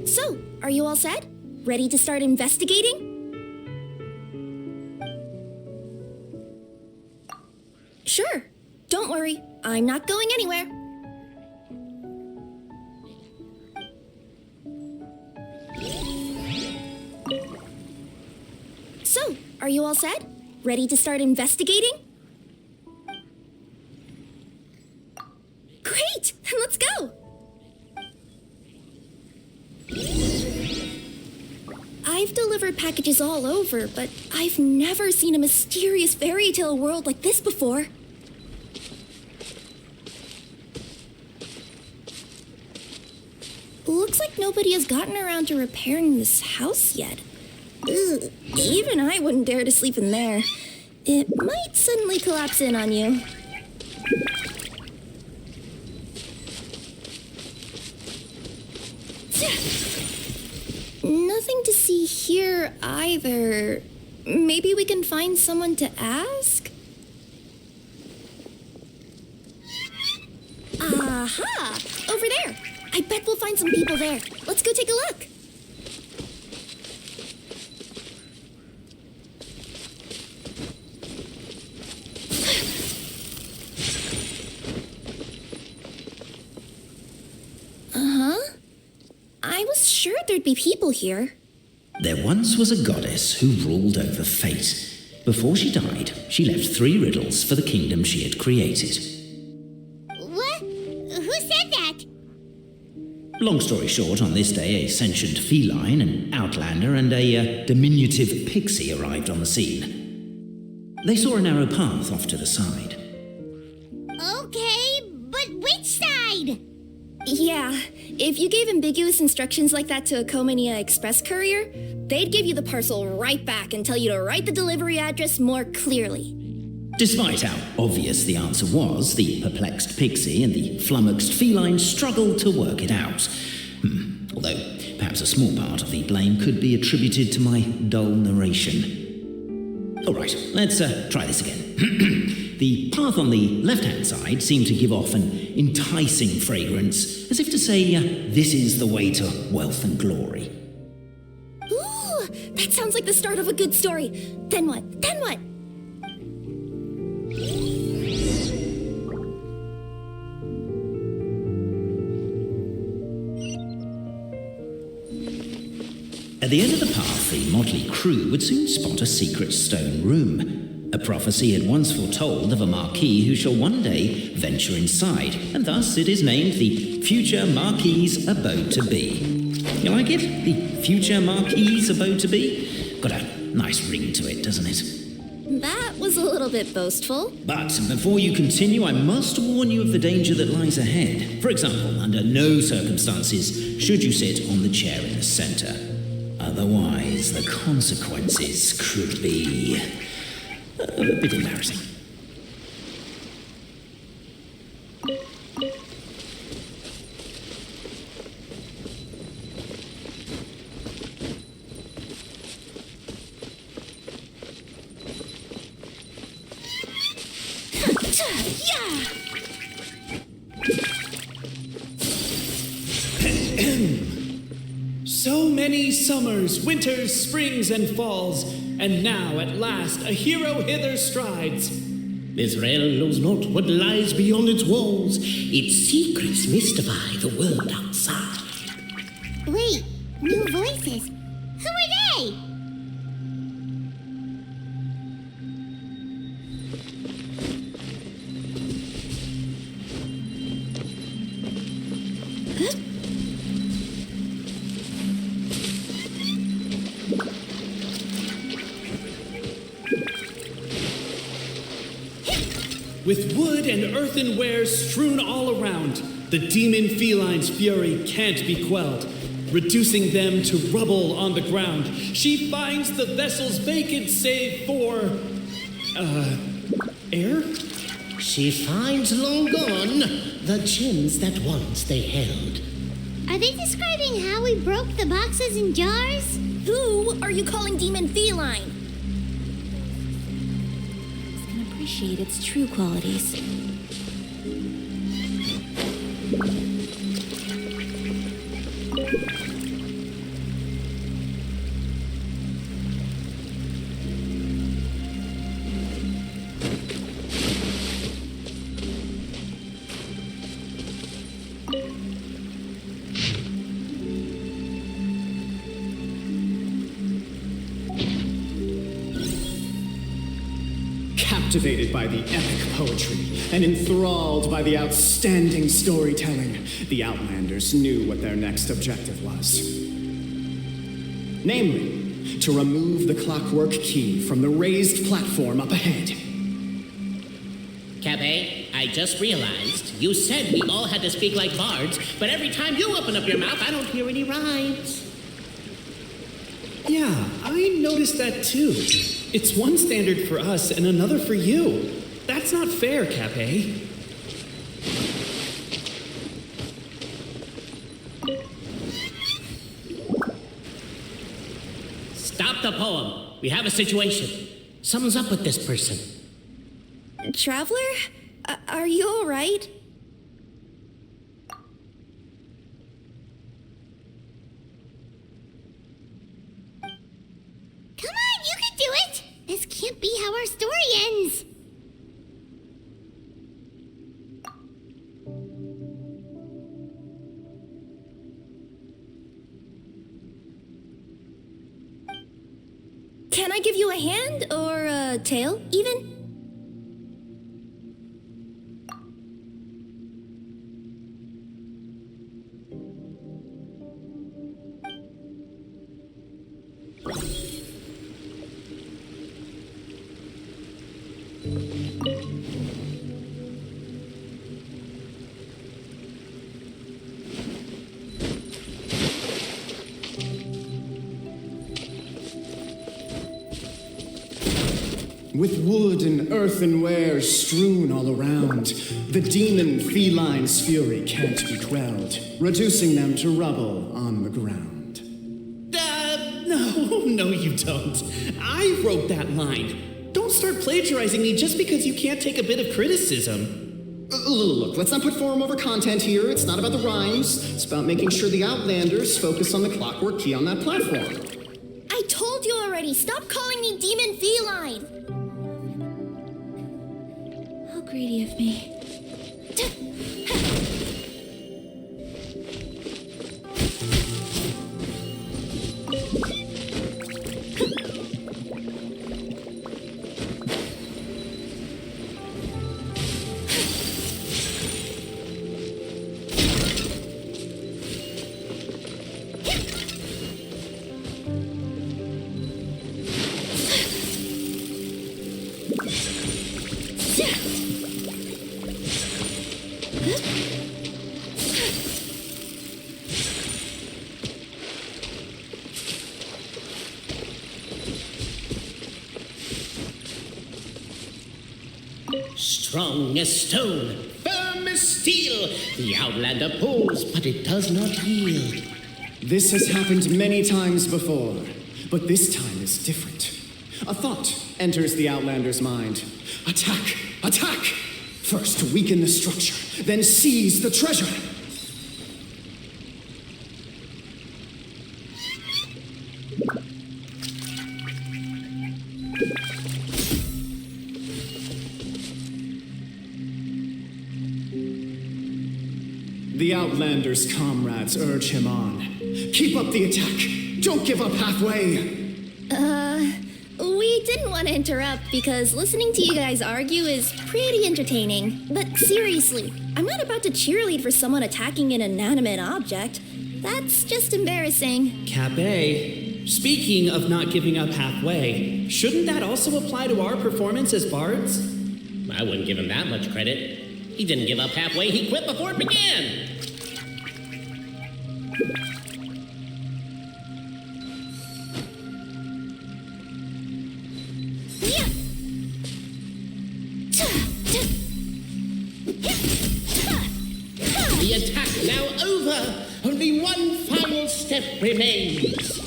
So, are you all set? Ready to start investigating? Sure. Don't worry. I'm not going anywhere. So, are you all set? Ready to start investigating? Great! Then let's go! I've delivered packages all over, but I've never seen a mysterious fairy tale world like this before. Looks like nobody has gotten around to repairing this house yet. Ugh, even I wouldn't dare to sleep in there. It might suddenly collapse in on you. Nothing to see here either. Maybe we can find someone to ask? Aha! Over there! I bet we'll find some people there. Let's go take a look. I was sure there'd be people here. There once was a goddess who ruled over fate. Before she died, she left 3 riddles for the kingdom she had created. What? Who said that? Long story short, on this day, a sentient feline, an outlander, and a diminutive pixie arrived on the scene. They saw a narrow path off to the side. Okay, but which side? Yeah, if you gave ambiguous instructions like that to a Comania Express courier, they'd give you the parcel right back and tell you to write the delivery address more clearly. Despite how obvious the answer was, the perplexed pixie and the flummoxed feline struggled to work it out. Although, perhaps a small part of the blame could be attributed to my dull narration. All right, let's try this again. The path on the left-hand side seemed to give off an enticing fragrance, as if to say, this is the way to wealth and glory. Ooh, that sounds like the start of a good story. Then what? Then what? At the end of the path, the motley crew would soon spot a secret stone room. A prophecy had once foretold of a marquis who shall one day venture inside, and thus it is named the Future Marquis's Abode to Be. You like it? The Future Marquis's Abode to Be? Got a nice ring to it, doesn't it? That was a little bit boastful. But before you continue, I must warn you of the danger that lies ahead. For example, under no circumstances should you sit on the chair in the center. Otherwise, the consequences could be a bit embarrassing. So many summers, winters, springs, and falls, and now at last a hero hither strides. This realm knows not what lies beyond its walls. Its secrets mystify the world outside. Wait, new voices. Who are they? With wood and earthenware strewn all around, the demon feline's fury can't be quelled. Reducing them to rubble on the ground, she finds the vessel's vacant save for, air? She finds long gone the gems that once they held. Are they describing how we broke the boxes and jars? Who are you calling demon feline? Can appreciate its true qualities. Captivated by the epic poetry and enthralled by the outstanding storytelling, the Outlanders knew what their next objective was. Namely, to remove the clockwork key from the raised platform up ahead. Cabe, I just realized you said we all had to speak like bards, but every time you open up your mouth, I don't hear any rhymes. Yeah, I noticed that too. It's one standard for us and another for you. That's not fair, Cape. Stop the poem. We have a situation. Something's up with this person. Traveler? Are you alright? Come on, you can do it! This can't be how our story ends. Can I give you a hand or a tail, even? With wood and earthenware strewn all around, the demon feline's fury can't be quelled, reducing them to rubble on the ground. No, you don't. I wrote that line. Don't start plagiarizing me just because you can't take a bit of criticism. Look, let's not put form over content here. It's not about the rhymes. It's about making sure the Outlanders focus on the clockwork key on that platform. I told you already, stop calling me demon feline! How greedy of me. Strong as stone, firm as steel, the Outlander pulls, but it does not yield. This has happened many times before, but this time is different. A thought enters the Outlander's mind. Attack! Attack! First weaken the structure, then seize the treasure. The Outlander's comrades urge him on. Keep up the attack! Don't give up halfway! We didn't want to interrupt because listening to you guys argue is pretty entertaining. But seriously, I'm not about to cheerlead for someone attacking an inanimate object. That's just embarrassing. Cape, speaking of not giving up halfway, shouldn't that also apply to our performance as bards? I wouldn't give him that much credit. He didn't give up halfway, he quit before it began. The attack now over. Only one final step remains.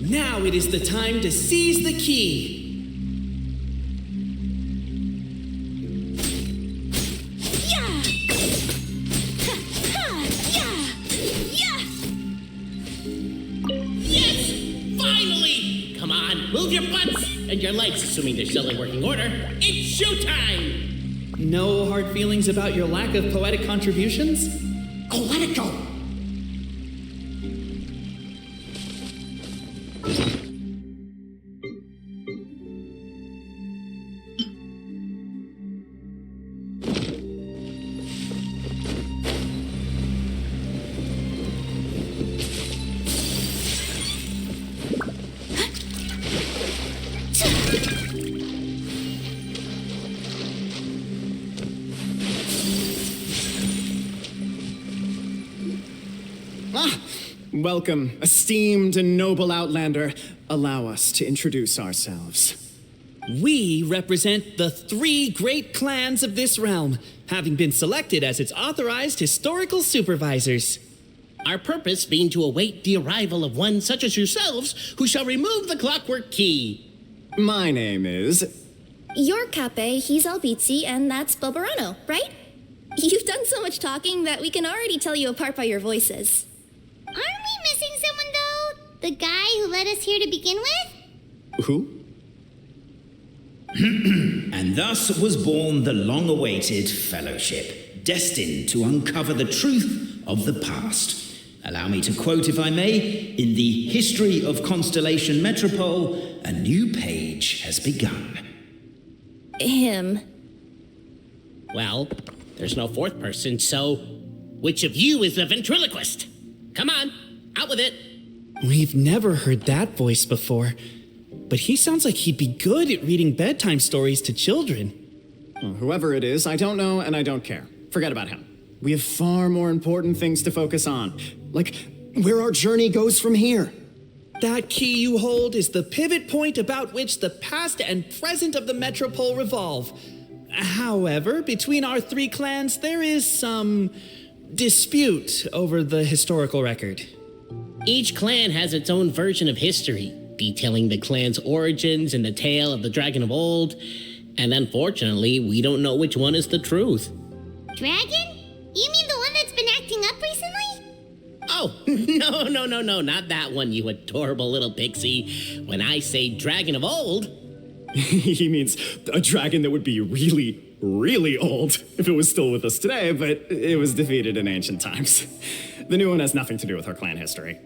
Now it is the time to seize the key. Yeah! Ha, ha, yeah! Yeah! Yes! Finally! Come on, move your butts and your legs, assuming they're still in working order. It's showtime! No hard feelings about your lack of poetic contributions? Oh, let it go! Welcome, esteemed and noble Outlander. Allow us to introduce ourselves. We represent the 3 great clans of this realm, having been selected as its authorized historical supervisors. Our purpose being to await the arrival of one such as yourselves who shall remove the clockwork key. My name is... You're Cape, he's Albizzi, and that's Bobarano, right? You've done so much talking that we can already tell you apart by your voices. Aren't we missing someone, though? The guy who led us here to begin with? Who? And thus was born the long-awaited fellowship, destined to uncover the truth of the past. Allow me to quote, if I may, in the history of Constellation Metropole, a new page has begun. Him. Well, there's no fourth person, so which of you is the ventriloquist? Come on, out with it. We've never heard that voice before, but he sounds like he'd be good at reading bedtime stories to children. Well, whoever it is, I don't know and I don't care. Forget about him. We have far more important things to focus on, like where our journey goes from here. That key you hold is the pivot point about which the past and present of the Metropole revolve. However, between our 3 clans, there is some dispute over the historical record. Each clan has its own version of history, detailing the clan's origins and the tale of the dragon of old, and unfortunately, we don't know which one is the truth. Dragon? You mean the one that's been acting up recently? Oh, no, not that one, you adorable little pixie. When I say dragon of old... He means a dragon that would be really, really old if it was still with us today, but it was defeated in ancient times. The new one has nothing to do with our clan history.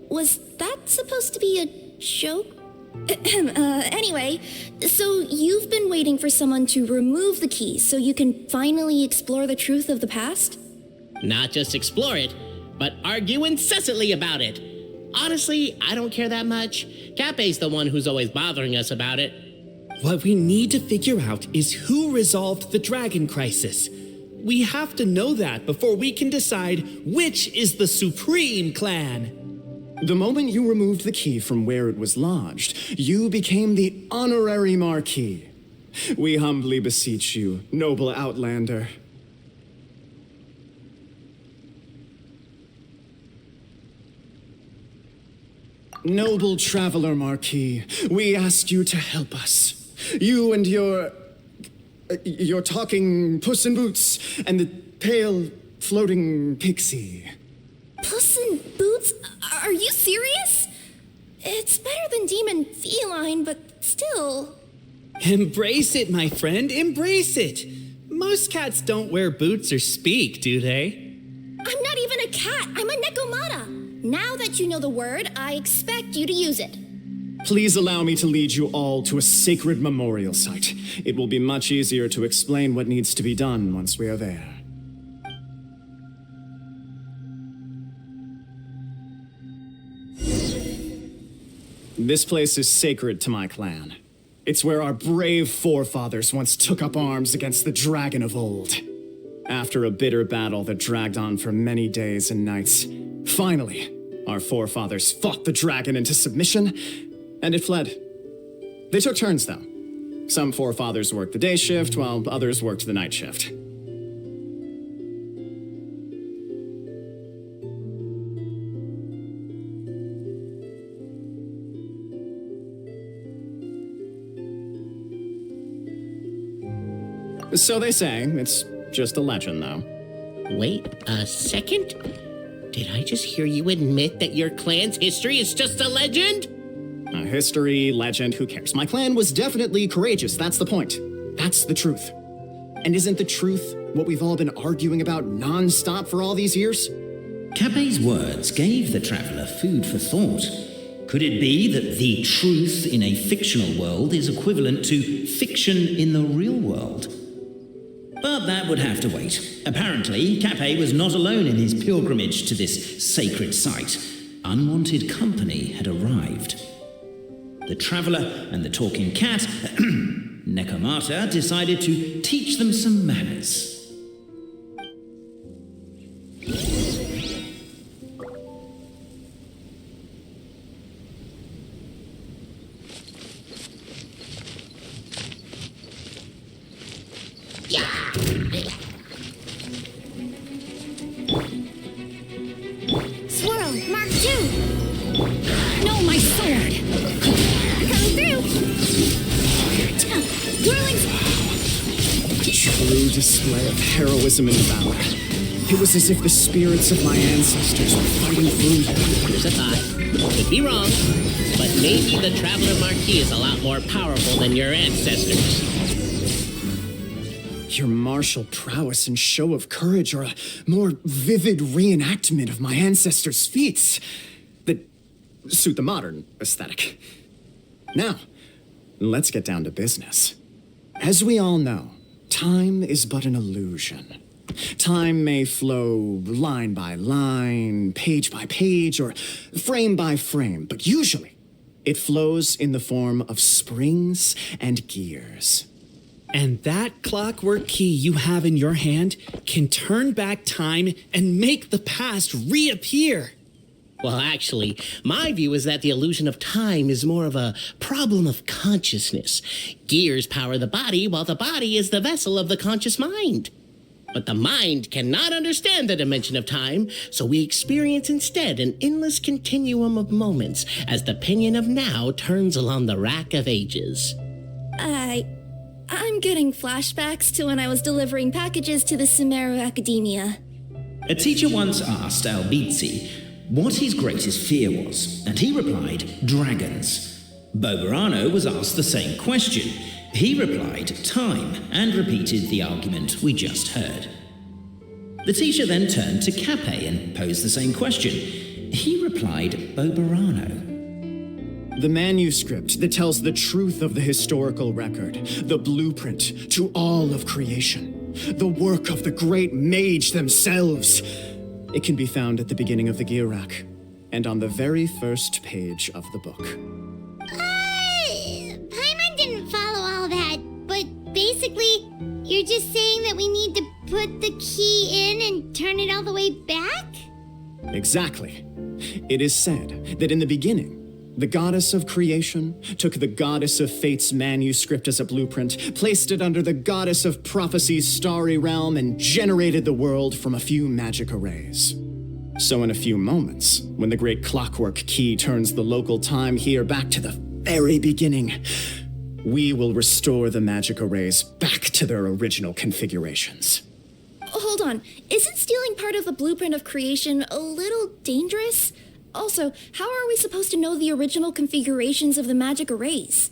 Was that supposed to be a joke? Anyway, so you've been waiting for someone to remove the key so you can finally explore the truth of the past? Not just explore it, but argue incessantly about it. Honestly, I don't care that much. Cape's the one who's always bothering us about it. What we need to figure out is who resolved the dragon crisis. We have to know that before we can decide which is the supreme clan. The moment you removed the key from where it was lodged, you became the honorary Marquis. We humbly beseech you, noble Outlander. Noble Traveler Marquis, we ask you to help us. You and your talking Puss in Boots and the pale floating pixie. Puss in Boots? Are you serious? It's better than demon feline, but still. Embrace it, my friend, embrace it. Most cats don't wear boots or speak, do they? I'm not even a cat, I'm a Nekomata. Now that you know the word, I expect you to use it. Please allow me to lead you all to a sacred memorial site. It will be much easier to explain what needs to be done once we are there. This place is sacred to my clan. It's where our brave forefathers once took up arms against the dragon of old. After a bitter battle that dragged on for many days and nights, finally, our forefathers fought the dragon into submission, and it fled. They took turns, though. Some forefathers worked the day shift, while others worked the night shift. So they say. It's just a legend, though. Wait a second. Did I just hear you admit that your clan's history is just a legend? History, legend, who cares? My clan was definitely courageous, that's the point. That's the truth. And isn't the truth what we've all been arguing about non-stop for all these years? Capet's words gave the traveller food for thought. Could it be that the truth in a fictional world is equivalent to fiction in the real world? But that would have to wait. Apparently, Capet was not alone in his pilgrimage to this sacred site. Unwanted company had arrived. The traveller and the talking cat, Necomata, decided to teach them some manners. Swirl, Mark 2! No, my sword! Coming through! Whirling... True display of heroism and valor. It was as if the spirits of my ancestors were fighting through you. Here's a thought. Could be wrong, but maybe the Traveler Marquis is a lot more powerful than your ancestors. Your martial prowess and show of courage are a more vivid reenactment of my ancestors' feats that suit the modern aesthetic. Now, let's get down to business. As we all know, time is but an illusion. Time may flow line by line, page by page, or frame by frame, but usually it flows in the form of springs and gears. And that clockwork key you have in your hand can turn back time and make the past reappear. Well, actually, my view is that the illusion of time is more of a problem of consciousness. Gears power the body, while the body is the vessel of the conscious mind. But the mind cannot understand the dimension of time, so we experience instead an endless continuum of moments as the pinion of now turns along the rack of ages. I'm getting flashbacks to when I was delivering packages to the Sumeru Academia. A teacher once asked Albizzi what his greatest fear was, and he replied, dragons. Boberano was asked the same question. He replied, time, and repeated the argument we just heard. The teacher then turned to Capet and posed the same question. He replied, Boberano. The manuscript that tells the truth of the historical record, the blueprint to all of creation, the work of the great mage themselves. It can be found at the beginning of the Girac, and on the very first page of the book. Paimon didn't follow all that, but basically, you're just saying that we need to put the key in and turn it all the way back? Exactly. It is said that in the beginning, the goddess of creation took the goddess of fate's manuscript as a blueprint, placed it under the goddess of prophecy's starry realm, and generated the world from a few magic arrays. So in a few moments, when the great clockwork key turns the local time here back to the very beginning, we will restore the magic arrays back to their original configurations. Hold on, isn't stealing part of the blueprint of creation a little dangerous? Also, how are we supposed to know the original configurations of the magic arrays?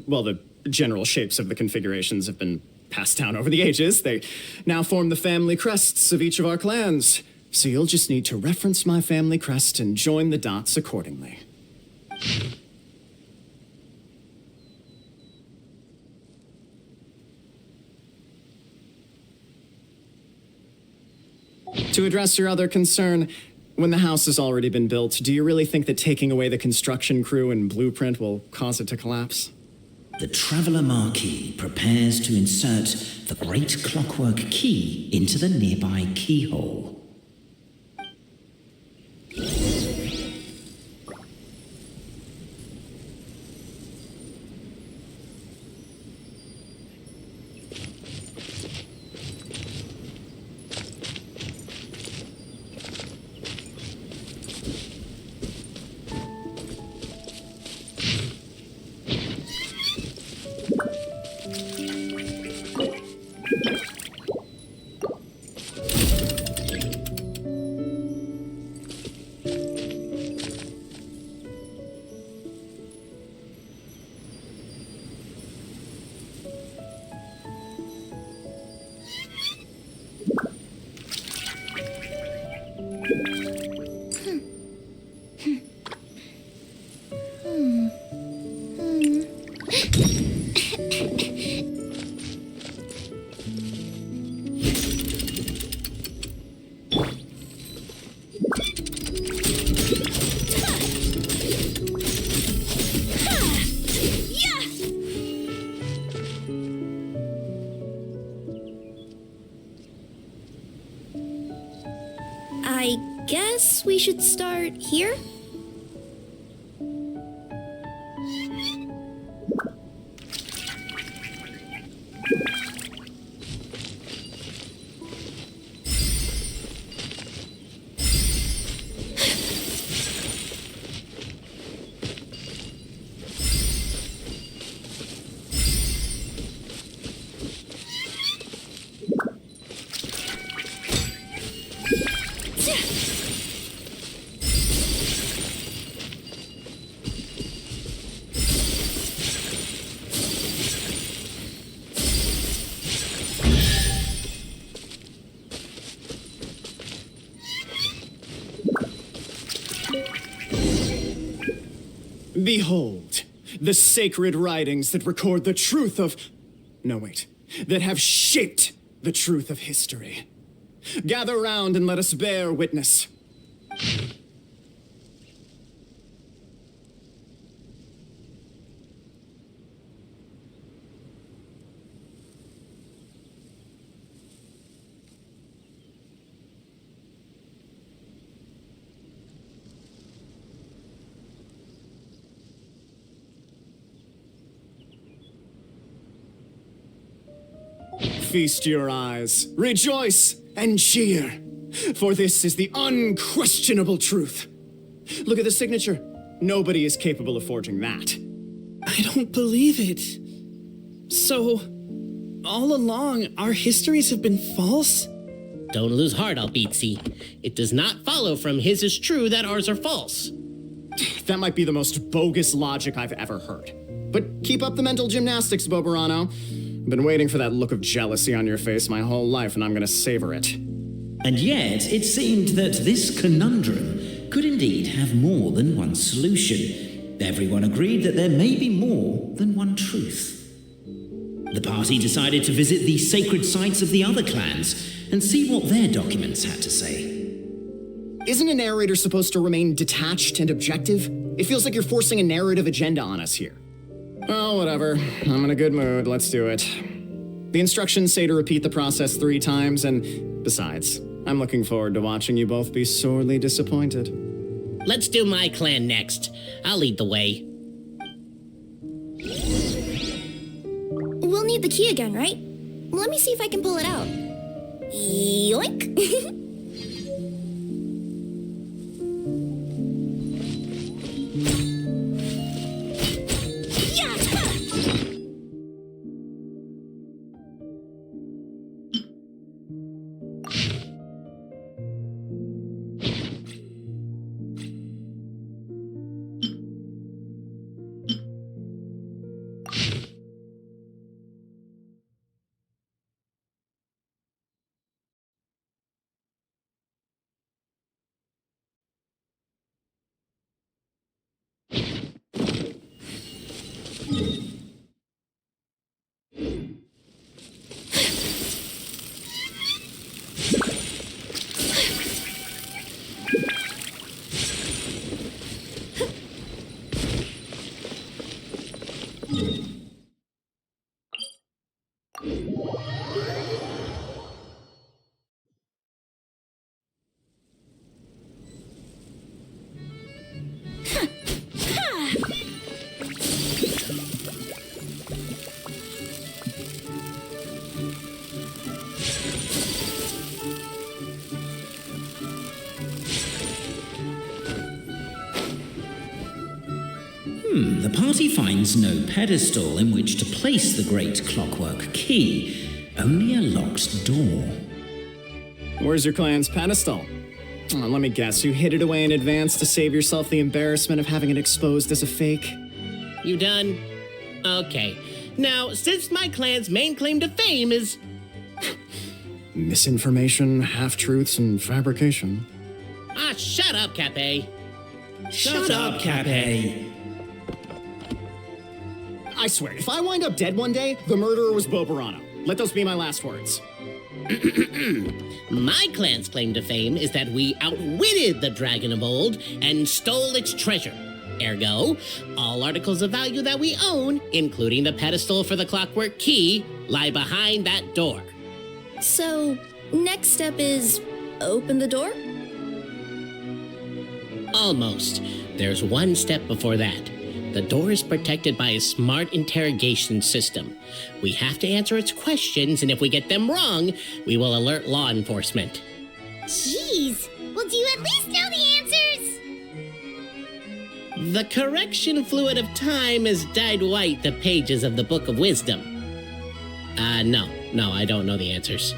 Well, the general shapes of the configurations have been passed down over the ages. They now form the family crests of each of our clans. So you'll just need to reference my family crest and join the dots accordingly. To address your other concern, when the house has already been built, do you really think that taking away the construction crew and blueprint will cause it to collapse? The Traveller Marquis prepares to insert the great clockwork key into the nearby keyhole. I guess we should start here? Behold, the sacred writings that record the truth of... No, wait. That have shaped the truth of history. Gather round and let us bear witness. Feast your eyes, rejoice, and cheer, for this is the unquestionable truth. Look at the signature. Nobody is capable of forging that. I don't believe it. So, all along, our histories have been false? Don't lose heart, Albizzi. It does not follow from his is true that ours are false. That might be the most bogus logic I've ever heard. But keep up the mental gymnastics, Boberano. I've been waiting for that look of jealousy on your face my whole life, and I'm gonna savor it. And yet, it seemed that this conundrum could indeed have more than one solution. Everyone agreed that there may be more than one truth. The party decided to visit the sacred sites of the other clans and see what their documents had to say. Isn't a narrator supposed to remain detached and objective? It feels like you're forcing a narrative agenda on us here. Oh, whatever. I'm in a good mood. Let's do it. The instructions say to repeat the process 3 times, and besides, I'm looking forward to watching you both be sorely disappointed. Let's do my clan next. I'll lead the way. We'll need the key again, right? Let me see if I can pull it out. Yoink! The party finds no pedestal in which to place the great clockwork key. Only a locked door. Where's your clan's pedestal? Oh, let me guess, you hid it away in advance to save yourself the embarrassment of having it exposed as a fake? You done? Okay. Now, since my clan's main claim to fame is... Misinformation, half-truths, and fabrication. Ah, shut up, Cape. Shut up, Cape. I swear, if I wind up dead one day, the murderer was Boberano. Let those be my last words. My clan's claim to fame is that we outwitted the Dragon of Old and stole its treasure. Ergo, all articles of value that we own, including the pedestal for the clockwork key, lie behind that door. So, next step is open the door? Almost. There's one step before that. The door is protected by a smart interrogation system. We have to answer its questions, and if we get them wrong, we will alert law enforcement. Jeez. Well, do you at least know the answers? The correction fluid of time has dyed white the pages of the Book of Wisdom. No, I don't know the answers.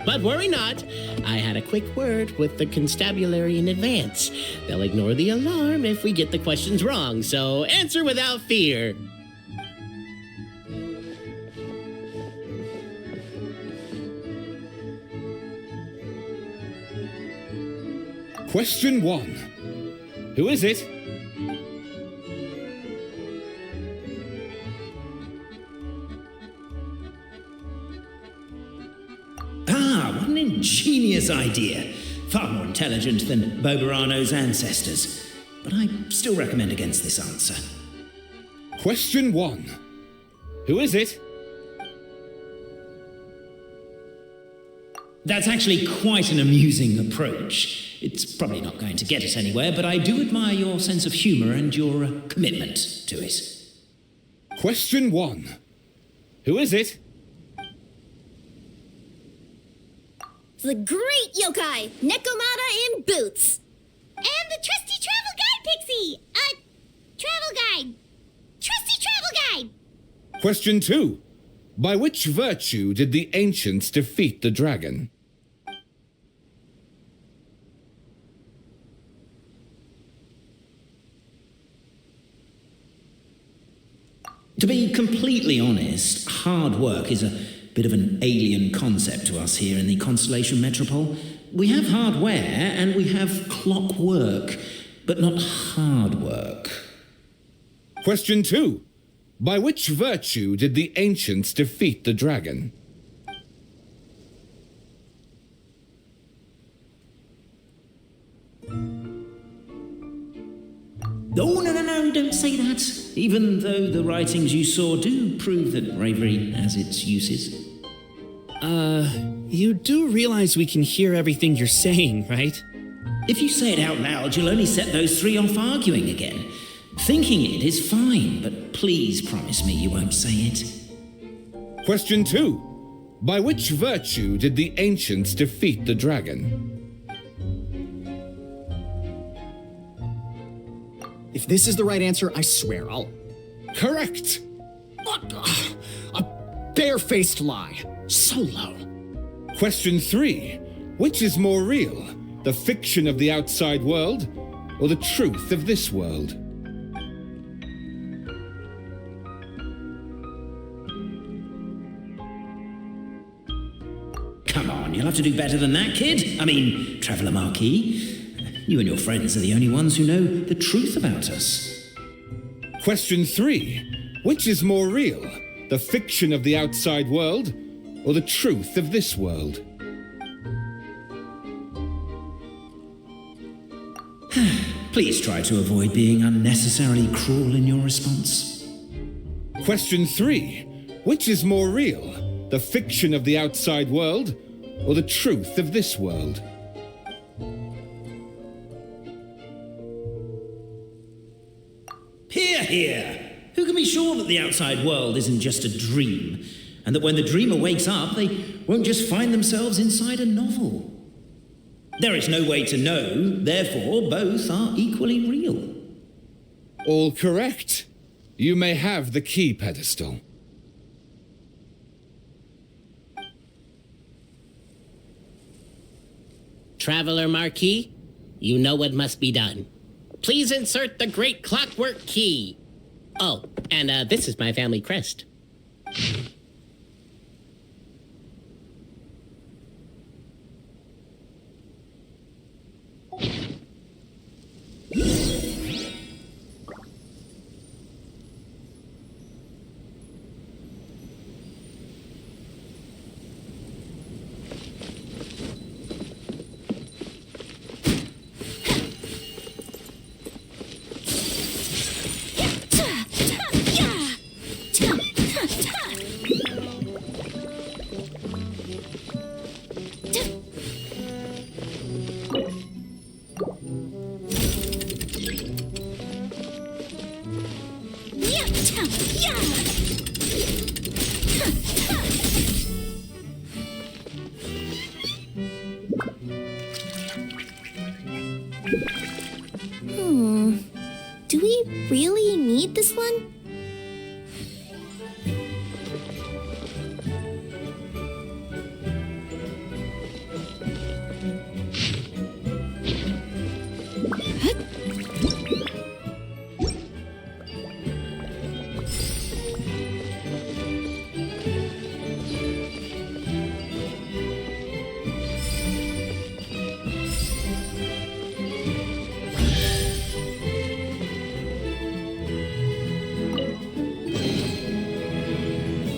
But worry not, I had a quick word with the constabulary in advance. They'll ignore the alarm if we get the questions wrong, so answer without fear. Question 1. Who is it? What an ingenious idea. Far more intelligent than Boberano's ancestors. But I still recommend against this answer. Question 1. Who is it? That's actually quite an amusing approach. It's probably not going to get us anywhere, but I do admire your sense of humour and your commitment to it. Question 1. Who is it? The great yokai, Nekomata in boots. And the trusty travel guide, Pixie! Travel guide. Trusty travel guide! Question 2. By which virtue did the ancients defeat the dragon? To be completely honest, hard work is a bit of an alien concept to us here in the Constellation Metropole. We have hardware and we have clockwork, but not hard work. Question 2. By which virtue did the ancients defeat the dragon? Oh, no, don't say that. Even though the writings you saw do prove that bravery has its uses. You do realize we can hear everything you're saying, right? If you say it out loud, you'll only set those three off arguing again. Thinking it is fine, but please promise me you won't say it. Question 2. By which virtue did the ancients defeat the dragon? If this is the right answer, I swear I'll... Correct! What? A barefaced lie. So low. Question 3. Which is more real, the fiction of the outside world or the truth of this world? Come on, you'll have to do better than that, kid. I mean, Traveller Marquis. You and your friends are the only ones who know the truth about us. Question 3. Which is more real, the fiction of the outside world or the truth of this world? Please try to avoid being unnecessarily cruel in your response. Question 3. Which is more real, the fiction of the outside world or the truth of this world? Hear, hear! Who can be sure that the outside world isn't just a dream, and that when the dreamer wakes up, they won't just find themselves inside a novel? There is no way to know, therefore both are equally real. All correct. You may have the key pedestal. Traveler Marquis, you know what must be done. Please insert the great clockwork key. Oh, and this is my family crest. Do we really need this one?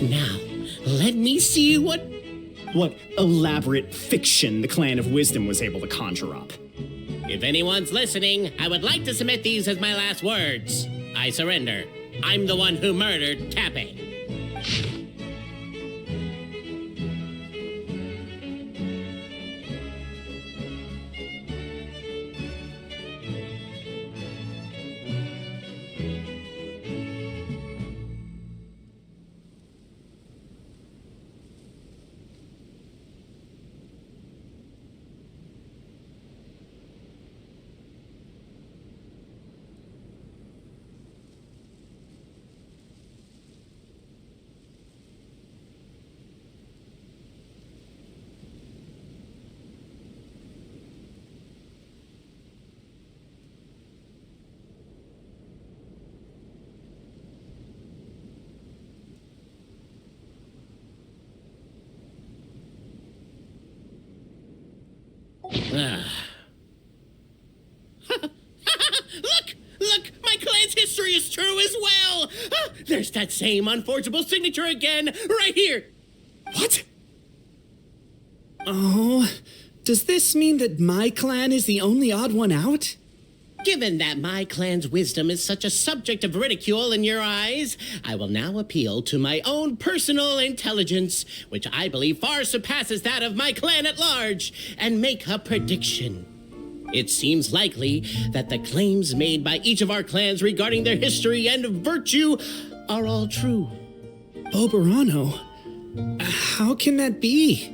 Now, let me see what elaborate fiction the Clan of Wisdom was able to conjure up. If anyone's listening, I would like to submit these as my last words. I surrender. I'm the one who murdered Tappy. Look! My clan's history is true as well! There's that same unforgeable signature again, right here! What? Oh, does this mean that my clan is the only odd one out? Given that my clan's wisdom is such a subject of ridicule in your eyes, I will now appeal to my own personal intelligence, which I believe far surpasses that of my clan at large, and make a prediction. It seems likely that the claims made by each of our clans regarding their history and virtue are all true. Oberano? How can that be?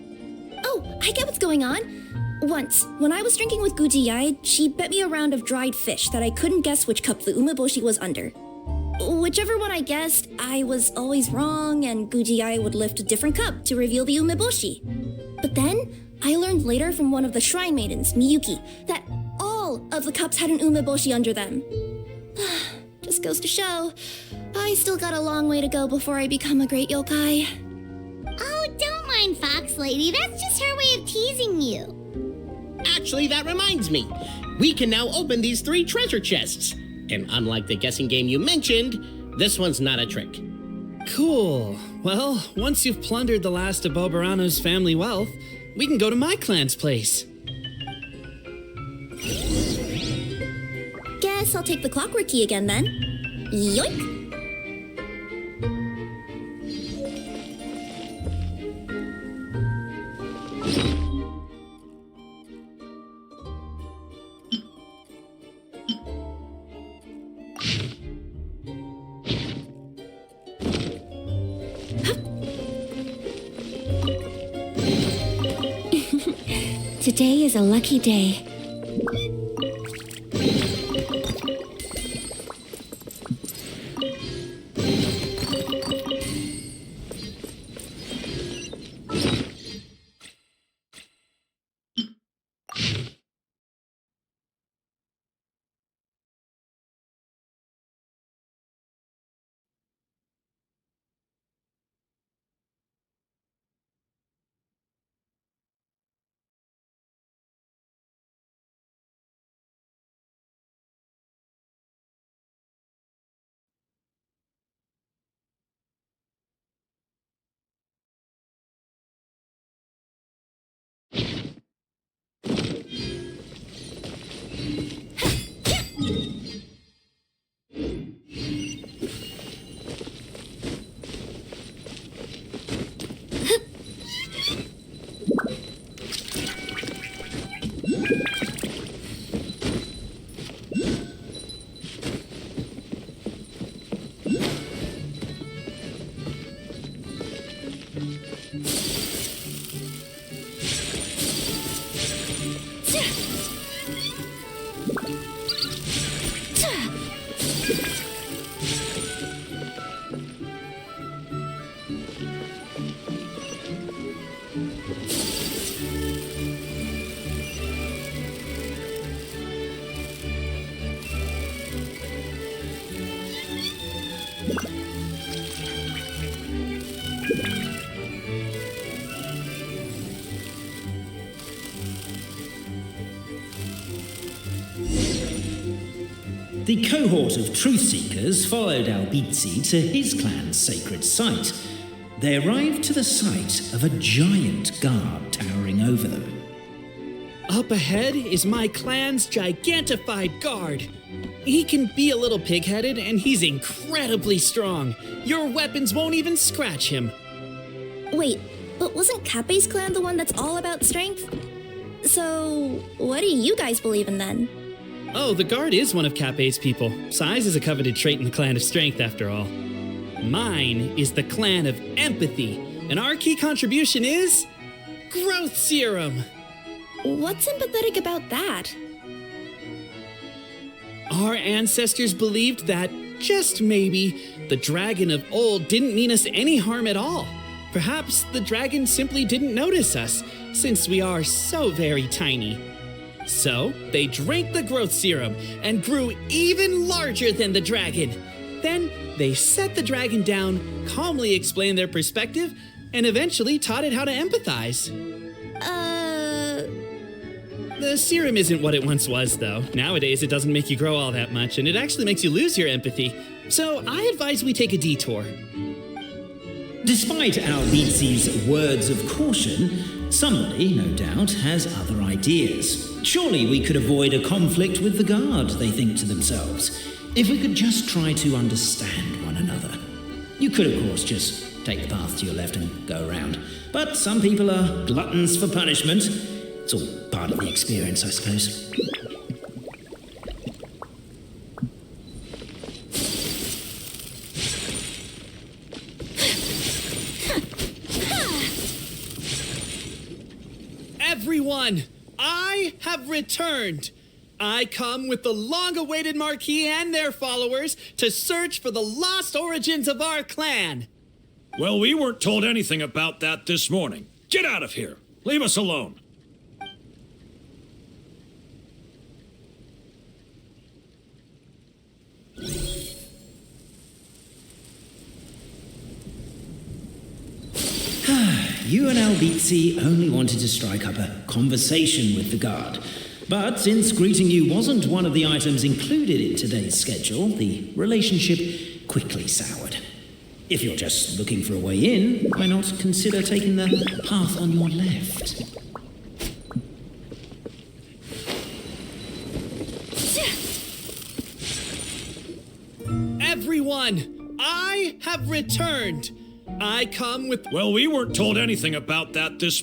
Oh, I get what's going on. Once, when I was drinking with Gujiyai, she bet me a round of dried fish that I couldn't guess which cup the umeboshi was under. Whichever one I guessed, I was always wrong, and Gujiyai would lift a different cup to reveal the umeboshi. But then, I learned later from one of the shrine maidens, Miyuki, that all of the cups had an umeboshi under them. Just goes to show, I still got a long way to go before I become a great yokai. Oh, don't mind Fox Lady. That's just her way of teasing you. Actually, that reminds me. We can now open these 3 treasure chests. And unlike the guessing game you mentioned, this one's not a trick. Cool. Well, once you've plundered the last of Oberano's family wealth, we can go to my clan's place. Guess I'll take the clockwork key again then. Yoink! Today is a lucky day. the cohort of truth seekers followed Albizzi to his clan's sacred site. They arrived to the site of a giant guard towering over them. Up ahead is my clan's gigantified guard. He can be a little pig-headed, and he's incredibly strong. Your weapons won't even scratch him. Wait, but wasn't Kappe's clan the one that's all about strength? So, what do you guys believe in then? Oh, the guard is one of Kappe's people. Size is a coveted trait in the clan of strength, after all. Mine is the clan of empathy, and our key contribution is growth serum. What's empathetic about that? Our ancestors believed that, just maybe, the dragon of old didn't mean us any harm at all. Perhaps the dragon simply didn't notice us, since we are so very tiny. So, they drank the growth serum and grew even larger than the dragon. Then, they set the dragon down, calmly explained their perspective, and eventually taught it how to empathize. The serum isn't what it once was, though. Nowadays, it doesn't make you grow all that much, and it actually makes you lose your empathy. So, I advise we take a detour. Despite Albizzi's words of caution, somebody, no doubt, has other ideas. Surely we could avoid a conflict with the guard, they think to themselves, if we could just try to understand one another. You could, of course, just take the path to your left and go around. But some people are gluttons for punishment. It's all part of the experience, I suppose. Everyone, I have returned. I come with the long-awaited Marquis and their followers to search for the lost origins of our clan. Well, we weren't told anything about that this morning. Get out of here. Leave us alone. You and Albizzi only wanted to strike up a conversation with the guard. But since greeting you wasn't one of the items included in today's schedule, the relationship quickly soured. If you're just looking for a way in, why not consider taking the path on your left? Everyone, I have returned. I come with... Well, we weren't told anything about that this...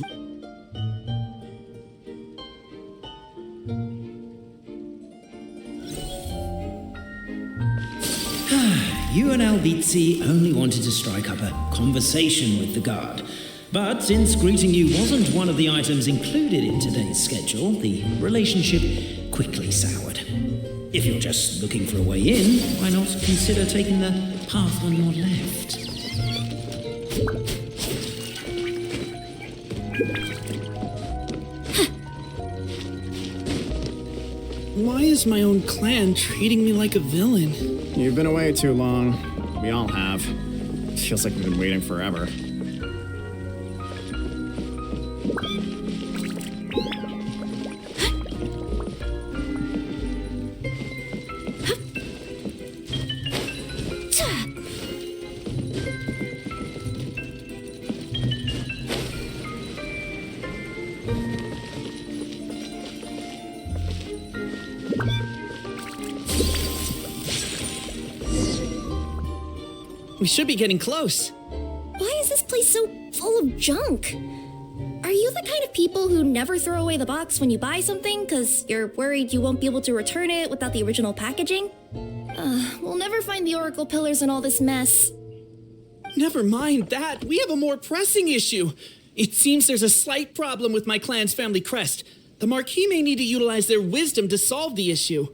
You and Albizzi only wanted to strike up a conversation with the guard. But since greeting you wasn't one of the items included in today's schedule, the relationship quickly soured. If you're just looking for a way in, why not consider taking the path on your left? Why is my own clan treating me like a villain? You've been away too long. We all have. Feels like we've been waiting forever. We should be getting close. Why is this place so full of junk? Are you the kind of people who never throw away the box when you buy something because you're worried you won't be able to return it without the original packaging? We'll never find the Oracle pillars in all this mess. Never mind that. We have a more pressing issue. It seems there's a slight problem with my clan's family crest. The Marquis may need to utilize their wisdom to solve the issue.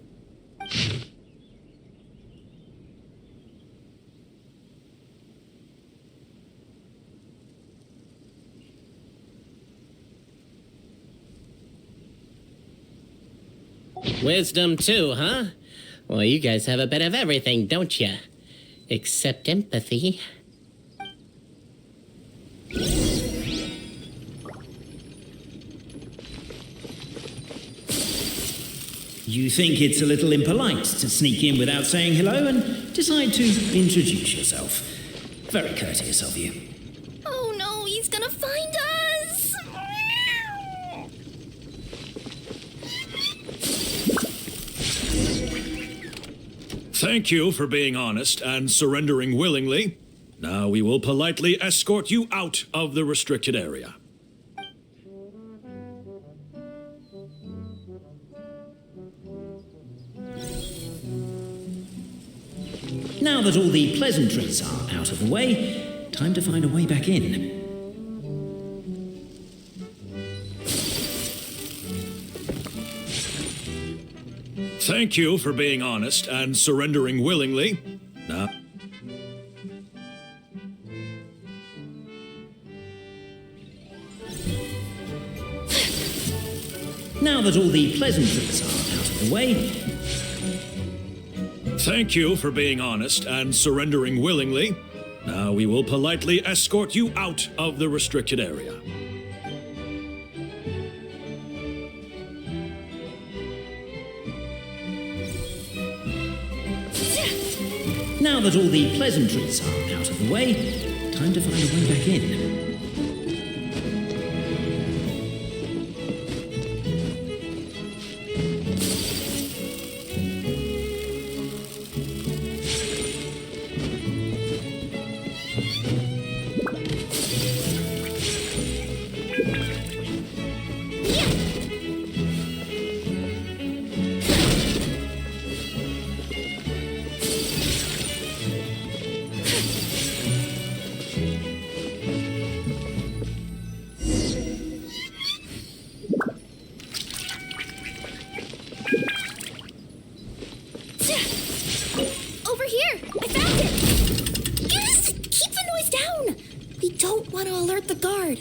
Wisdom too, huh? Well, you guys have a bit of everything, don't you? Except empathy. You think it's a little impolite to sneak in without saying hello and decide to introduce yourself. Very courteous of you. Oh no, he's gonna find us! Thank you for being honest and surrendering willingly. Now we will politely escort you out of the restricted area. Now that all the pleasantries are out of the way, time to find a way back in. Thank you for being honest and surrendering willingly. Now, Now that all the pleasantries are out of the way, thank you for being honest and surrendering willingly. Now we will politely escort you out of the restricted area. now that all the pleasantries are out of the way, time to find a way back in. Over here! I found it! Yes! Keep the noise down! We don't want to alert the guard.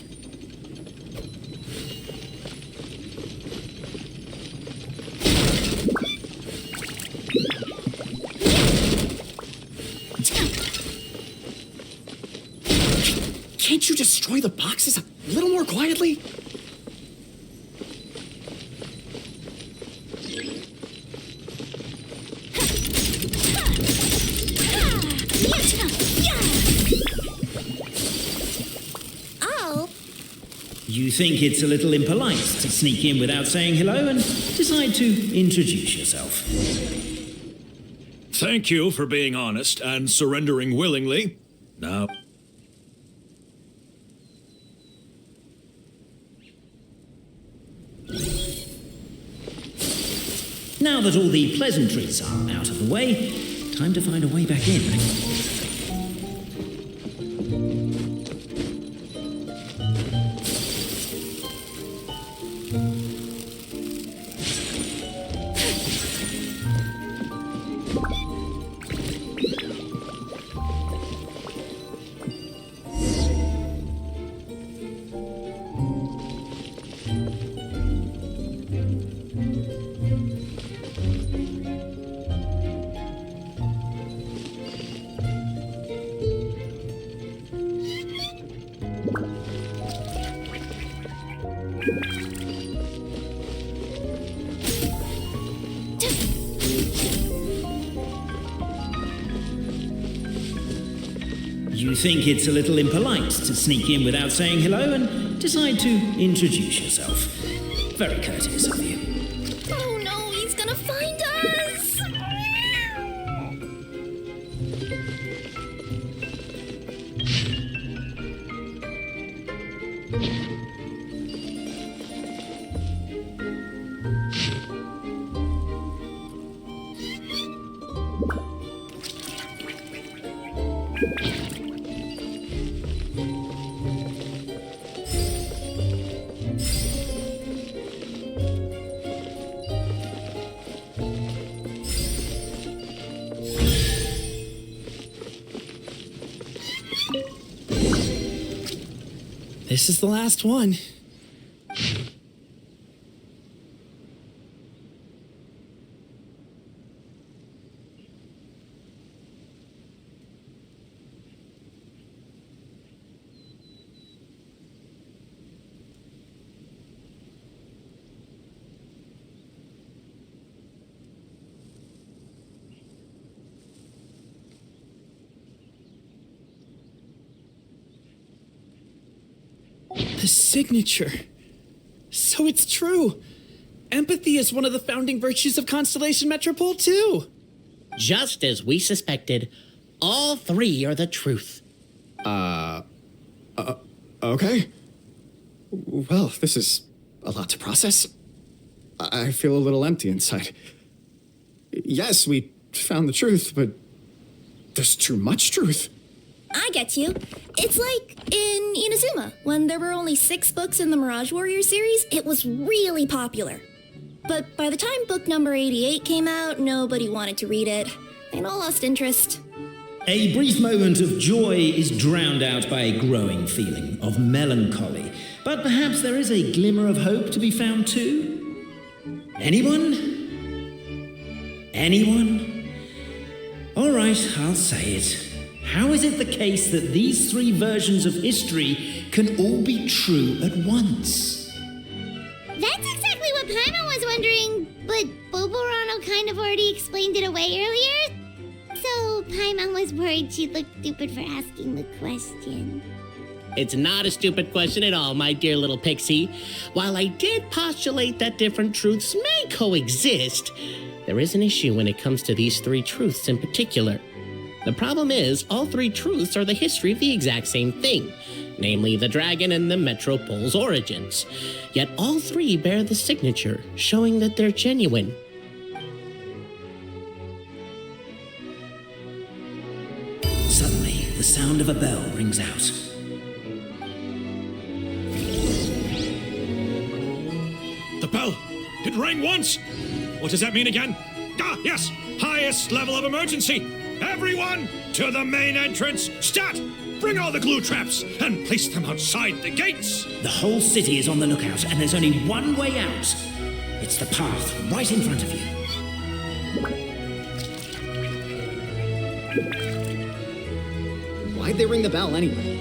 Can't you destroy the boxes a little more quietly? Oh, You think it's a little impolite to sneak in without saying hello and decide to introduce yourself. Thank you for being honest and surrendering willingly. Now, Now that all the pleasantries are out of the way, time to find a way back in. You think it's a little impolite to sneak in without saying hello and decide to introduce yourself. Very courteous of you. oh no, he's gonna find us! This is the last one. The signature. So it's true. Empathy is one of the founding virtues of Constellation Metropole, too. Just as we suspected, all three are the truth. Okay. Well, this is a lot to process. I feel a little empty inside. Yes, we found the truth, but there's too much truth. I get you. It's like in Inazuma, when there were only 6 books in the Mirage Warrior series, it was really popular. But by the time book number 88 came out, nobody wanted to read it. They'd all lost interest. A brief moment of joy is drowned out by a growing feeling of melancholy. But perhaps there is a glimmer of hope to be found too? Anyone? Anyone? All right, I'll say it. How is it the case that these 3 versions of history can all be true at once? That's exactly what Paimon was wondering, but Boborano kind of already explained it away earlier. So Paimon was worried she'd look stupid for asking the question. It's not a stupid question at all, my dear little pixie. While I did postulate that different truths may coexist, there is an issue when it comes to these 3 truths in particular. The problem is, all 3 truths are the history of the exact same thing, namely the dragon and the Metropole's origins. Yet all 3 bear the signature, showing that they're genuine. Suddenly, the sound of a bell rings out. The bell! It rang once! What does that mean again? Ah, yes! Highest level of emergency! Everyone, to the main entrance! Stat! Bring all the glue traps and place them outside the gates! The whole city is on the lookout, and there's only one way out. It's the path right in front of you. Why'd they ring the bell anyway?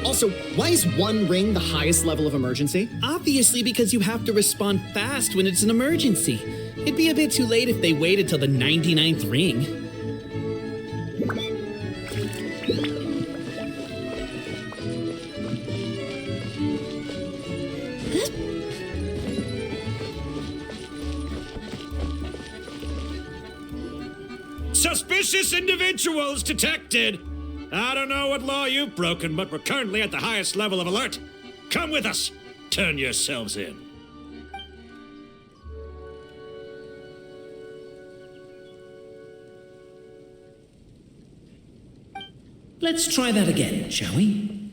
Also, why is 1 ring the highest level of emergency? Obviously because you have to respond fast when it's an emergency. It'd be a bit too late if they waited till the 99th ring. Suspicious individuals detected! I don't know what law you've broken, but we're currently at the highest level of alert. Come with us. Turn yourselves in. Let's try that again, shall we?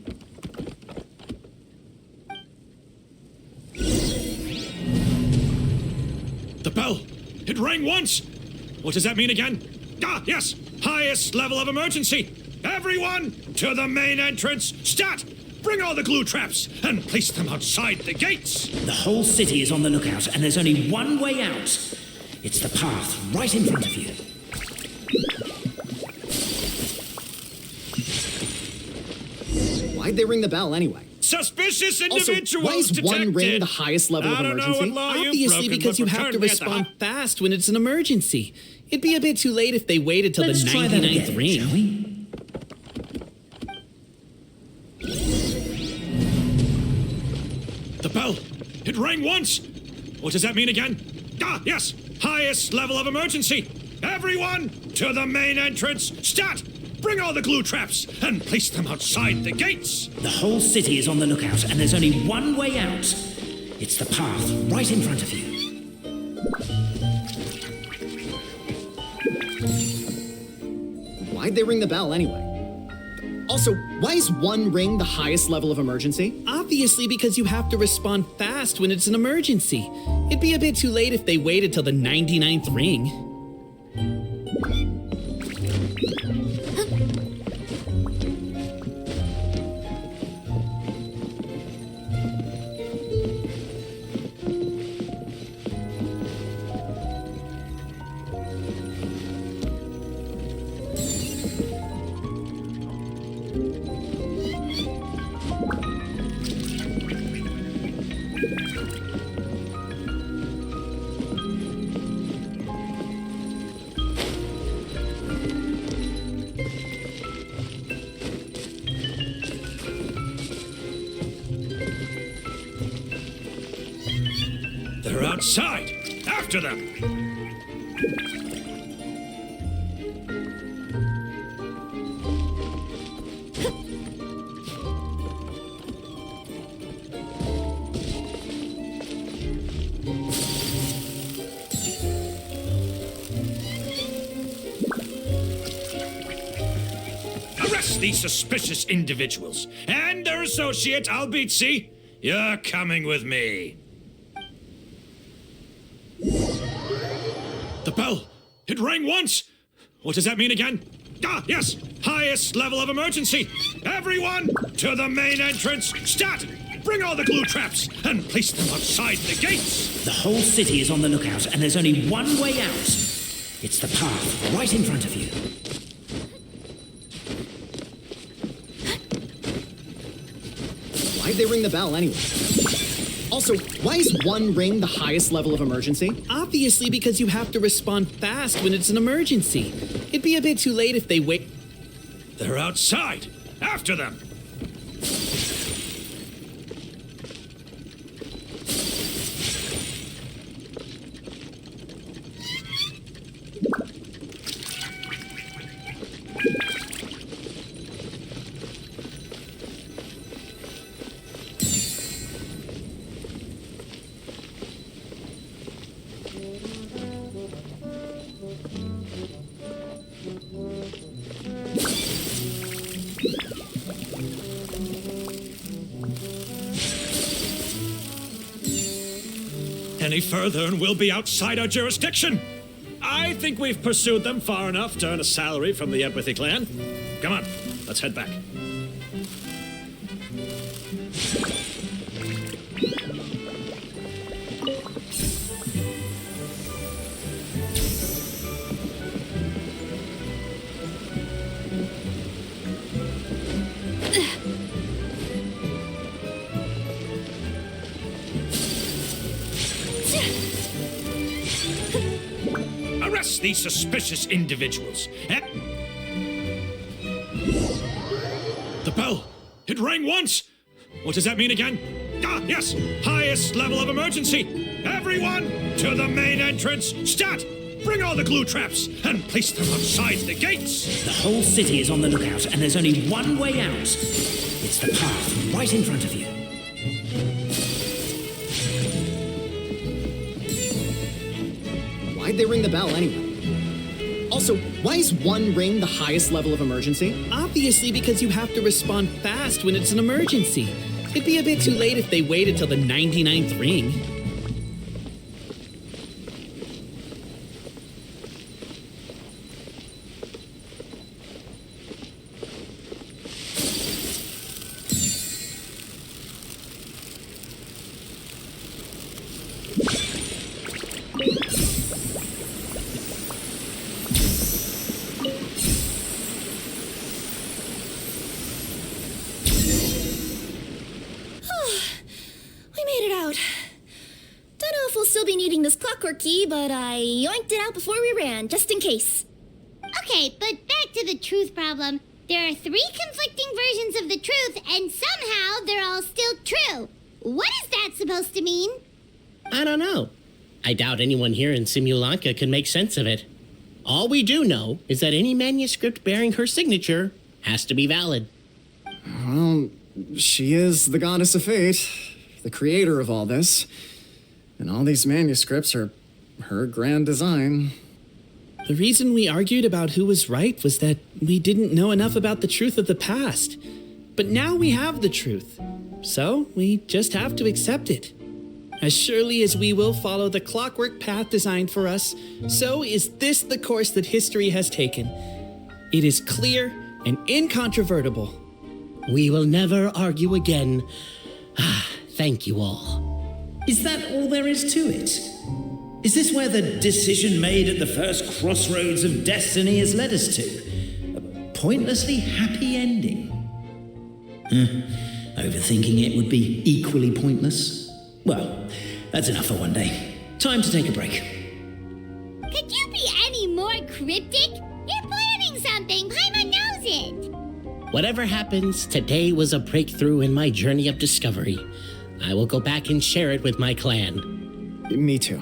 The bell! It rang once! What does that mean again? Ah, yes! Highest level of emergency! Everyone, to the main entrance! Stat! Bring all the glue traps and place them outside the gates! The whole city is on the lookout, and there's only one way out. It's the path right in front of you. Why'd they ring the bell anyway? Suspicious Also, individuals why is detected! 1 ring the highest level of I don't know emergency? what law you've Obviously broken, because but you we're have to currently at the respond fast when it's an emergency. It'd be a bit too late if they waited till Let's the try that 99th again, ring. shall we? The bell! It rang once! What does that mean again? Ah, yes! Highest level of emergency! Everyone, to the main entrance! Stat! Bring all the glue traps and place them outside the gates! The whole city is on the lookout, and there's only one way out. It's the path right in front of you. Why'd they ring the bell anyway? Also, why is 1 ring the highest level of emergency? Obviously because you have to respond fast when it's an emergency. It'd be a bit too late if they waited till the 99th ring. They're outside! After them! Arrest these suspicious individuals and their associate, Albizzi. You're coming with me. The bell! It rang once! What does that mean again? Ah, yes! Highest level of emergency! Everyone, to the main entrance! Stat! Bring all the glue traps and place them outside the gates! The whole city is on the lookout, and there's only one way out. It's the path right in front of you. Why'd they ring the bell anyway? Also, why is one ring the highest level of emergency? Obviously, because you have to respond fast when it's an emergency. It'd be a bit too late if they wait. They're outside! After them! Any further and we'll be outside our jurisdiction. I think we've pursued them far enough to earn a salary from the Empathy Clan. Come on, let's head back. Arrest these suspicious individuals. The bell! It rang once! What does that mean again? Ah, yes! Highest level of emergency! Everyone, to the main entrance! Stat! Bring all the glue traps and place them outside the gates! The whole city is on the lookout, and there's only one way out. It's the path right in front of you. Why'd they ring the bell anyway? Also, why is one ring the highest level of emergency? Obviously, because you have to respond fast when it's an emergency. It'd be a bit too late if they waited till the 99th ring. Key, but I yoinked it out before we ran, just in case. Okay, but back to the truth problem. There are 3 conflicting versions of the truth, and somehow they're all still true. What is that supposed to mean? I don't know. I doubt anyone here in Simulanka can make sense of it. All we do know is that any manuscript bearing her signature has to be valid. Well, she is the goddess of fate, the creator of all this. And all these manuscripts are her grand design. The reason we argued about who was right was that we didn't know enough about the truth of the past. But now we have the truth. So we just have to accept it. As surely as we will follow the clockwork path designed for us, so is this the course that history has taken. It is clear and incontrovertible. We will never argue again. Thank you all. Is that all there is to it? Is this where the decision made at the first crossroads of destiny has led us to? A pointlessly happy ending? Overthinking it would be equally pointless? Well, that's enough for one day. Time to take a break. Could you be any more cryptic? You're planning something. Paimon knows it. Whatever happens, today was a breakthrough in my journey of discovery. I will go back and share it with my clan. Me too.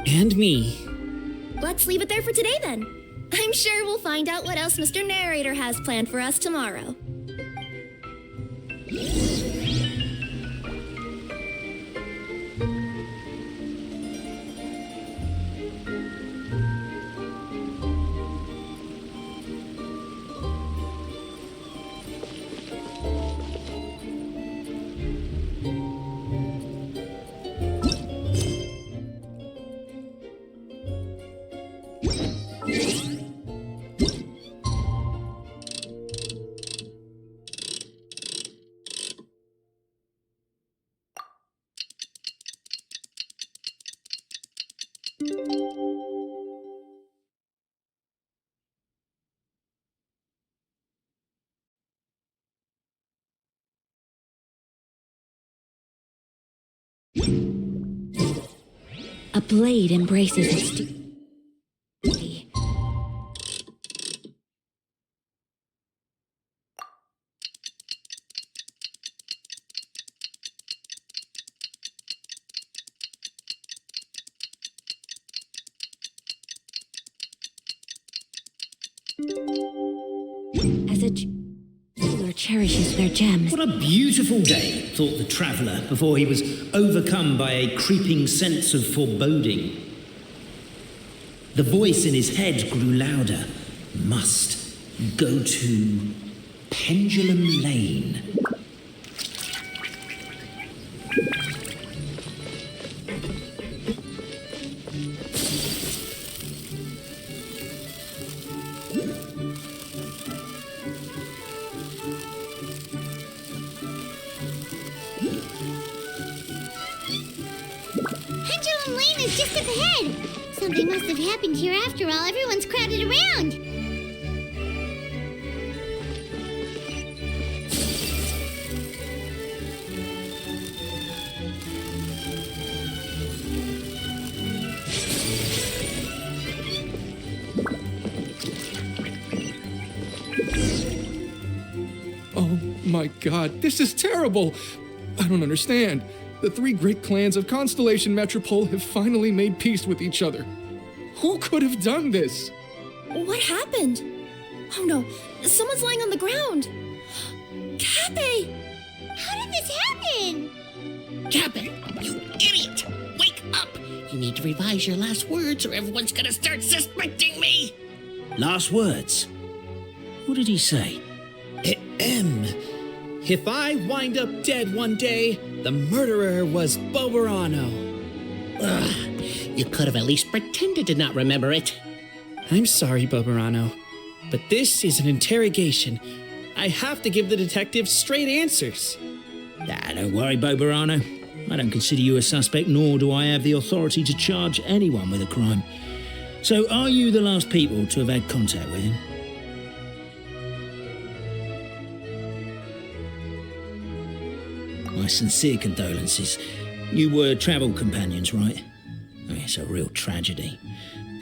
And me. Let's leave it there for today then. I'm sure we'll find out what else Mr. Narrator has planned for us tomorrow. A blade embraces its duty. As a jeweler cherishes their gems. What a beautiful day, thought the traveller before he was overcome by a creeping sense of foreboding. The voice in his head grew louder. Must go to Pendulum Lane. Pendulum Lane is just up ahead. Something must have happened here after all. Everyone's crowded around. Oh my god, this is terrible! I don't understand. The three great clans of Constellation Metropole have finally made peace with each other. Who could have done this? What happened? Oh no, someone's lying on the ground. Cappy! How did this happen? Cabin, you idiot! Wake up! You need to revise your last words or everyone's gonna start suspecting me! Last words. What did he say? If I wind up dead one day, the murderer was Boberano. Ugh, you could have at least pretended to not remember it. I'm sorry, Boberano, but this is an interrogation. I have to give the detective straight answers. Don't worry, Boberano. I don't consider you a suspect, nor do I have the authority to charge anyone with a crime. So, are you the last people to have had contact with him? My sincere condolences. You were travel companions, right? It's a real tragedy.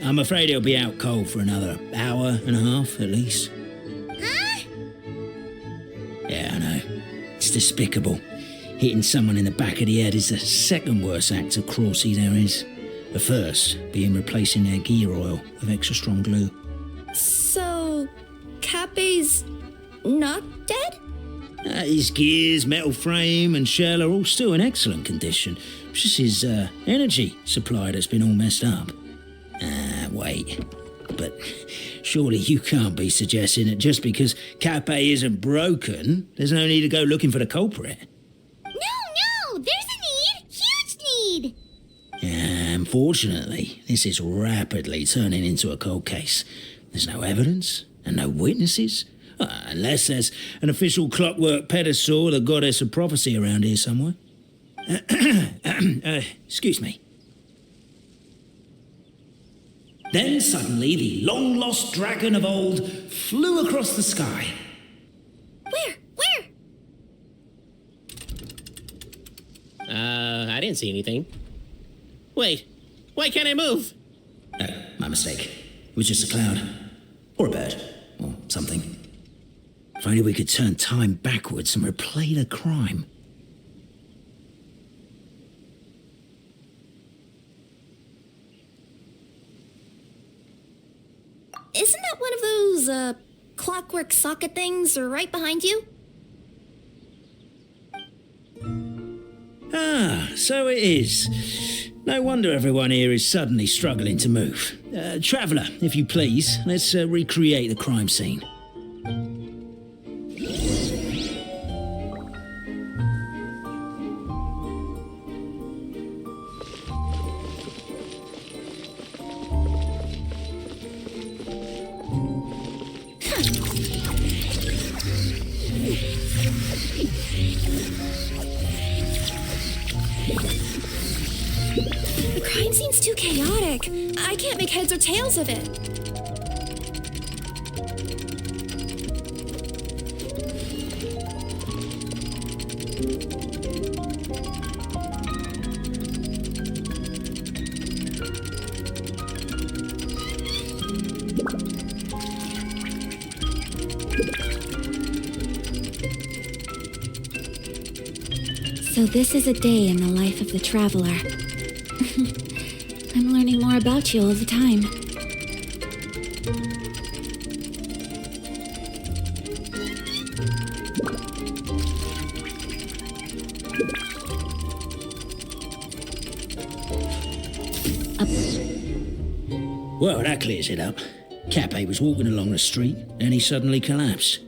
I'm afraid he'll be out cold for another hour and a half, at least. Huh? Yeah, I know. It's despicable. Hitting someone in the back of the head is the second worst act of cruelty there is. The first being replacing their gear oil with extra strong glue. So, Cappy's not dead? His gears, metal frame and shell are all still in excellent condition. It's just his energy supply that's been all messed up. Wait. But surely you can't be suggesting that just because Cappy isn't broken, there's no need to go looking for the culprit. No, there's a need. Huge need. Unfortunately, this is rapidly turning into a cold case. There's no evidence and no witnesses. Unless there's an official clockwork pedestal, the goddess of prophecy around here somewhere. Excuse me. Then suddenly the long-lost dragon of old flew across the sky. Where? I didn't see anything. Wait, why can't I move? No, my mistake. It was just a cloud. Or a bird. Or something. If only we could turn time backwards and replay the crime. isn't that one of those, clockwork socket things right behind you? Ah, so it is. No wonder everyone here is suddenly struggling to move. Traveller, if you please, let's recreate the crime scene. The crime scene's too chaotic. I can't make heads or tails of it. So this is a day in the life of the traveler. I'm learning more about you all the time. Well, that clears it up. Cappe was walking along the street and he suddenly collapsed.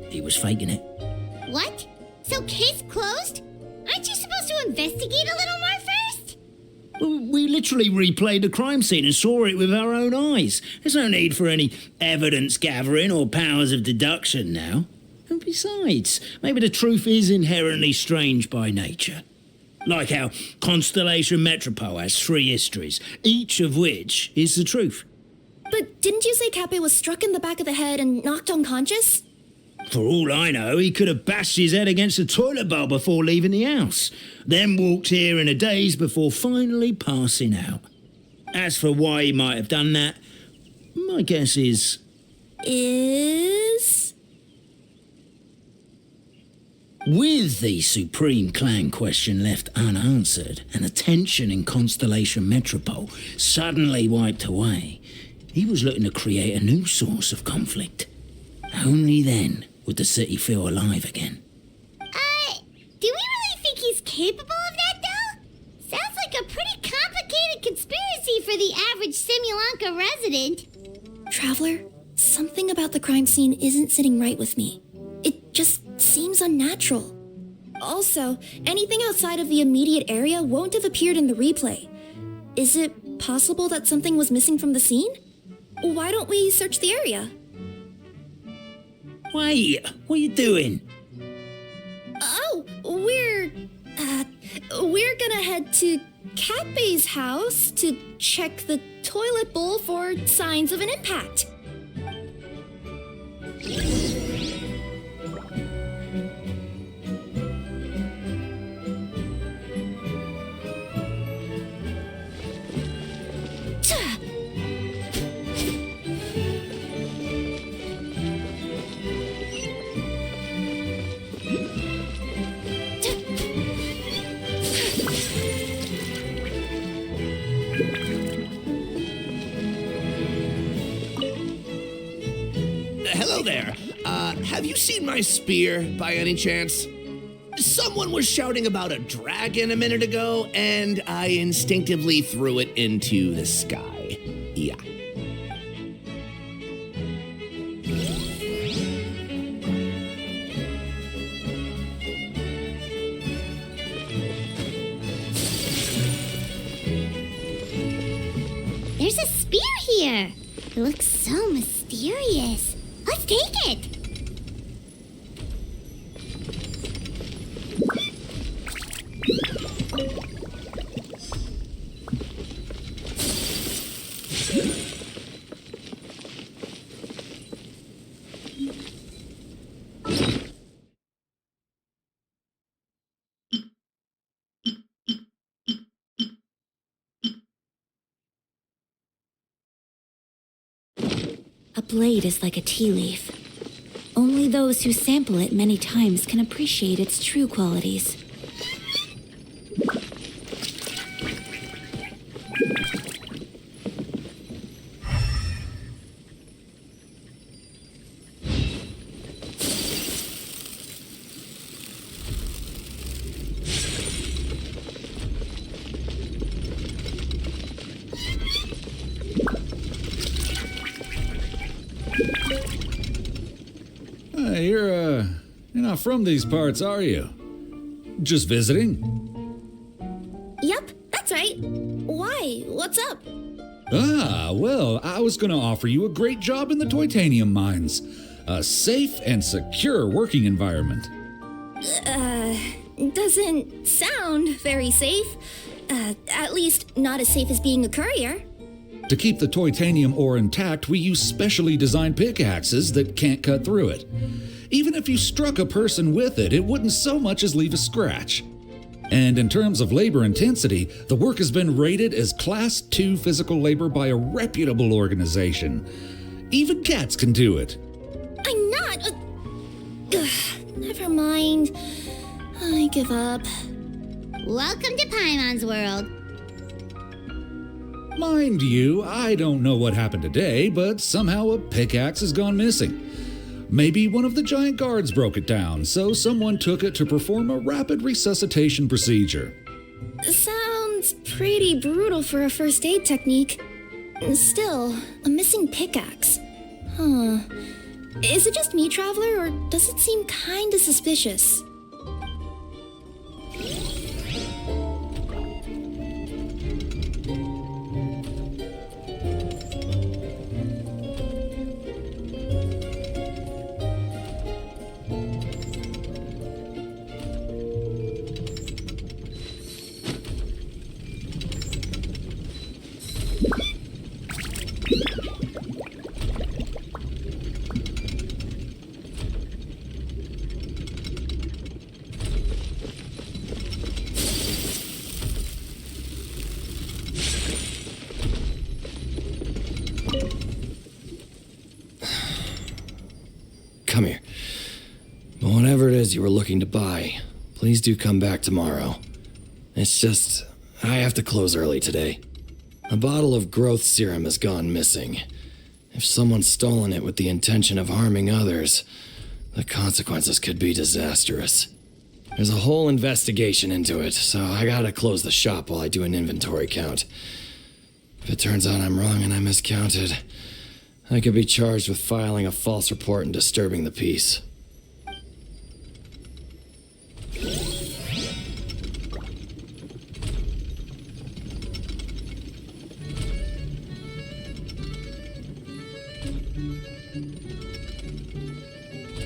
He was faking it. What? So case closed? Aren't you supposed to investigate a little more first? We literally replayed the crime scene and saw it with our own eyes. There's no need for any evidence gathering or powers of deduction now. And besides, maybe the truth is inherently strange by nature. Like how Constellation Metropole has 3 histories, each of which is the truth. But didn't you say Cappe was struck in the back of the head and knocked unconscious? For all I know, he could have bashed his head against a toilet bowl before leaving the house, then walked here in a daze before finally passing out. As for why he might have done that, my guess is... With the Supreme Clan question left unanswered and the tension in Constellation Metropole suddenly wiped away, he was looking to create a new source of conflict. Only then would the city feel alive again. Do we really think he's capable of that, though? Sounds like a pretty complicated conspiracy for the average Simulanka resident. Traveler, something about the crime scene isn't sitting right with me. It just seems unnatural. Also, anything outside of the immediate area won't have appeared in the replay. Is it possible that something was missing from the scene? Why don't we search the area? Wait, what are you doing? Oh, we're gonna head to Cappe's house to check the toilet bowl for signs of an impact. Hello there. Have you seen my spear by any chance? Someone was shouting about a dragon a minute ago, and I instinctively threw it into the sky. Yeah. There's a spear here. It looks so mysterious. Let's take it. A blade is like a tea leaf. Only those who sample it many times can appreciate its true qualities. not from these parts, are you? Just visiting? Yep, that's right. Why? What's up? Ah, well, I was gonna offer you a great job in the titanium mines. A safe and secure working environment. Doesn't sound very safe. At least not as safe as being a courier. To keep the titanium ore intact, we use specially designed pickaxes that can't cut through it. Even if you struck a person with it, it wouldn't so much as leave a scratch. And in terms of labor intensity, the work has been rated as Class 2 physical labor by a reputable organization. Even cats can do it. I'm not. Never mind. I give up. Welcome to Paimon's world. Mind you, I don't know what happened today, but somehow a pickaxe has gone missing. Maybe one of the giant guards broke it down, so someone took it to perform a rapid resuscitation procedure. Sounds pretty brutal for a first aid technique. Still, a missing pickaxe. Huh. Is it just me, Traveler, or does it seem kinda suspicious? Come here. Whatever it is you were looking to buy, please do come back tomorrow. It's just, I have to close early today. A bottle of growth serum has gone missing. If someone's stolen it with the intention of harming others, the consequences could be disastrous. There's a whole investigation into it, so I gotta close the shop while I do an inventory count. If it turns out I'm wrong and I miscounted, I could be charged with filing a false report and disturbing the peace.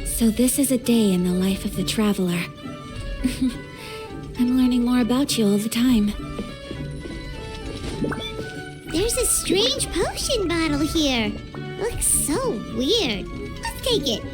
So this is a day in the life of the traveler. I'm learning more about you all the time. There's a strange potion bottle here. Looks so weird. Let's take it.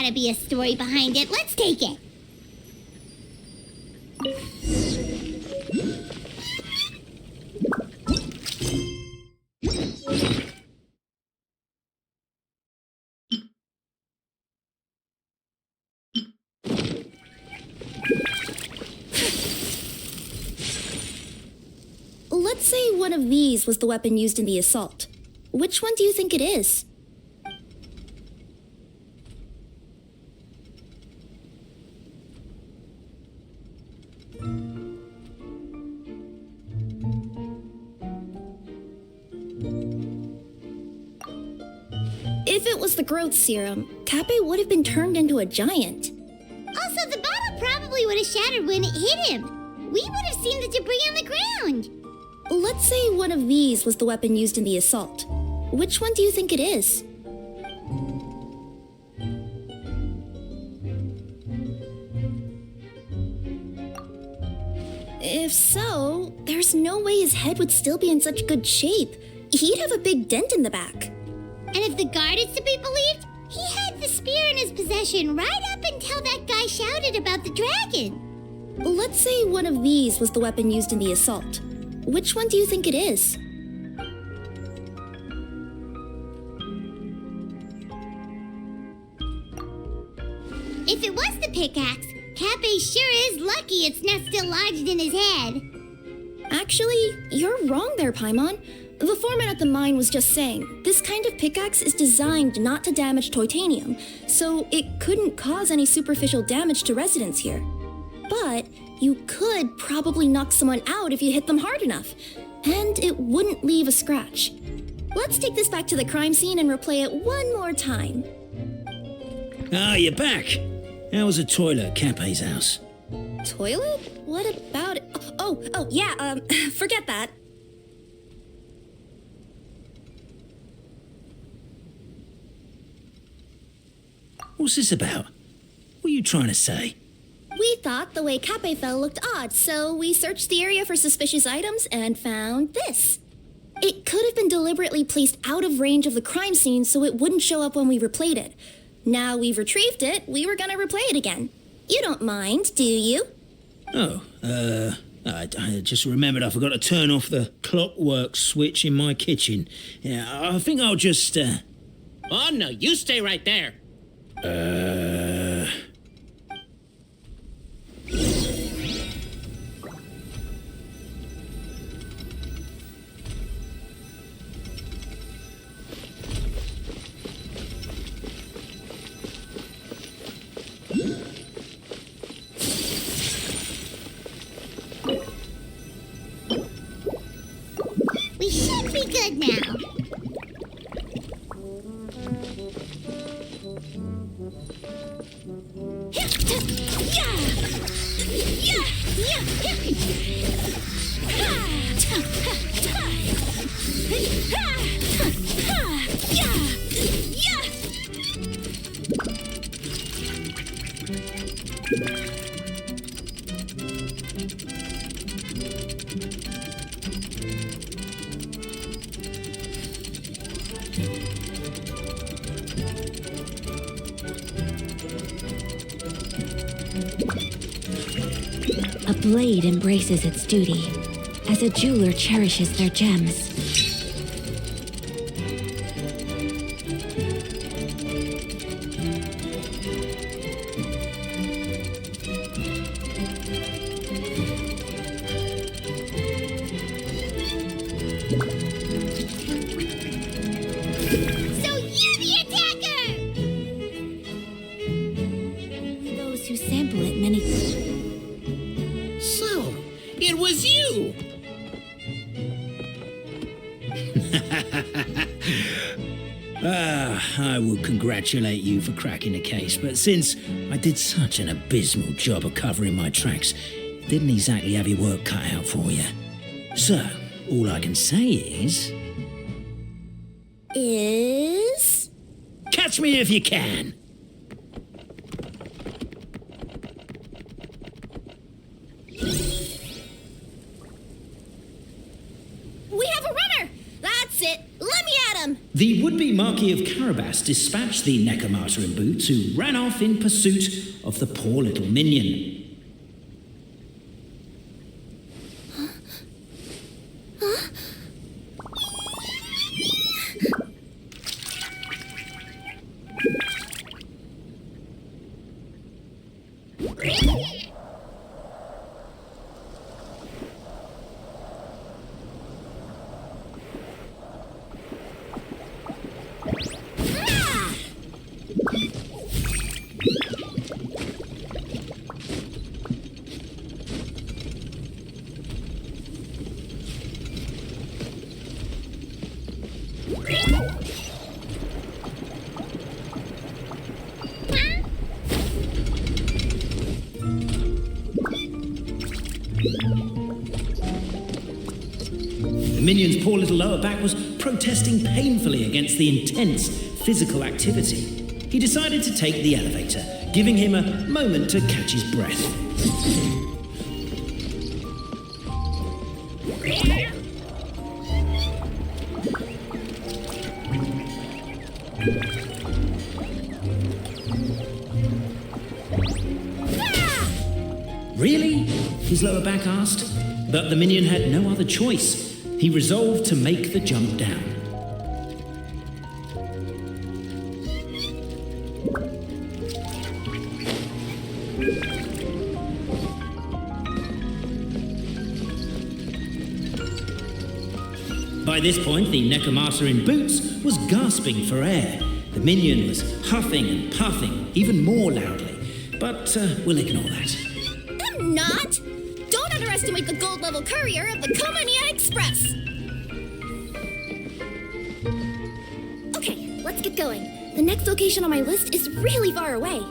gotta be a story behind it. Let's take it. Let's say one of these was the weapon used in the assault. Which one do you think it is? If it was the growth serum, Kappe would have been turned into a giant. Also, the bottle probably would have shattered when it hit him. We would have seen the debris on the ground. Let's say one of these was the weapon used in the assault. Which one do you think it is? If so, there's no way his head would still be in such good shape. He'd have a big dent in the back. And if the guard is to be believed, he had the spear in his possession right up until that guy shouted about the dragon. Let's say one of these was the weapon used in the assault. Which one do you think it is? If it was the pickaxe, Kappe sure is lucky it's not still lodged in his head. Actually, you're wrong there, Paimon. The foreman at the mine was just saying, this kind of pickaxe is designed not to damage titanium, so it couldn't cause any superficial damage to residents here. But you could probably knock someone out if you hit them hard enough, and it wouldn't leave a scratch. Let's take this back to the crime scene and replay it one more time. Ah, you're back. How was the toilet at Kappe's house? Toilet? What about it? Oh, yeah, forget that. What's this about? What are you trying to say? We thought the way Kappe fell looked odd, so we searched the area for suspicious items and found this. It could have been deliberately placed out of range of the crime scene so it wouldn't show up when we replayed it. Now we've retrieved it, we were gonna replay it again. You don't mind, do you? Oh, I just remembered I forgot to turn off the clockwork switch in my kitchen. Yeah, I think I'll just, Oh, no, you stay right there. We should be good now. A blade embraces its duty, as a jeweler cherishes their gems. So you're the attacker! Those who sample it many... So, it was you! I will congratulate you for cracking the case, but since I did such an abysmal job of covering my tracks, didn't exactly have your work cut out for you. So, all I can say is... Catch me if you can! We have a runner! That's it! Let me at him! The would-be Marquis of Carabas dispatched the Necromata in boots, who ran off in pursuit of the poor little minion. The minion's poor little lower back was protesting painfully against the intense physical activity. He decided to take the elevator, giving him a moment to catch his breath. Really? His lower back asked. But the minion had no other choice. He resolved to make the jump down. By this point, the Necromata in boots was gasping for air. The minion was huffing and puffing, even more loudly. But we'll ignore that. I'm not! Don't underestimate the gold-level courier of the Komania Express! Okay, let's get going. The next location on my list is really far away.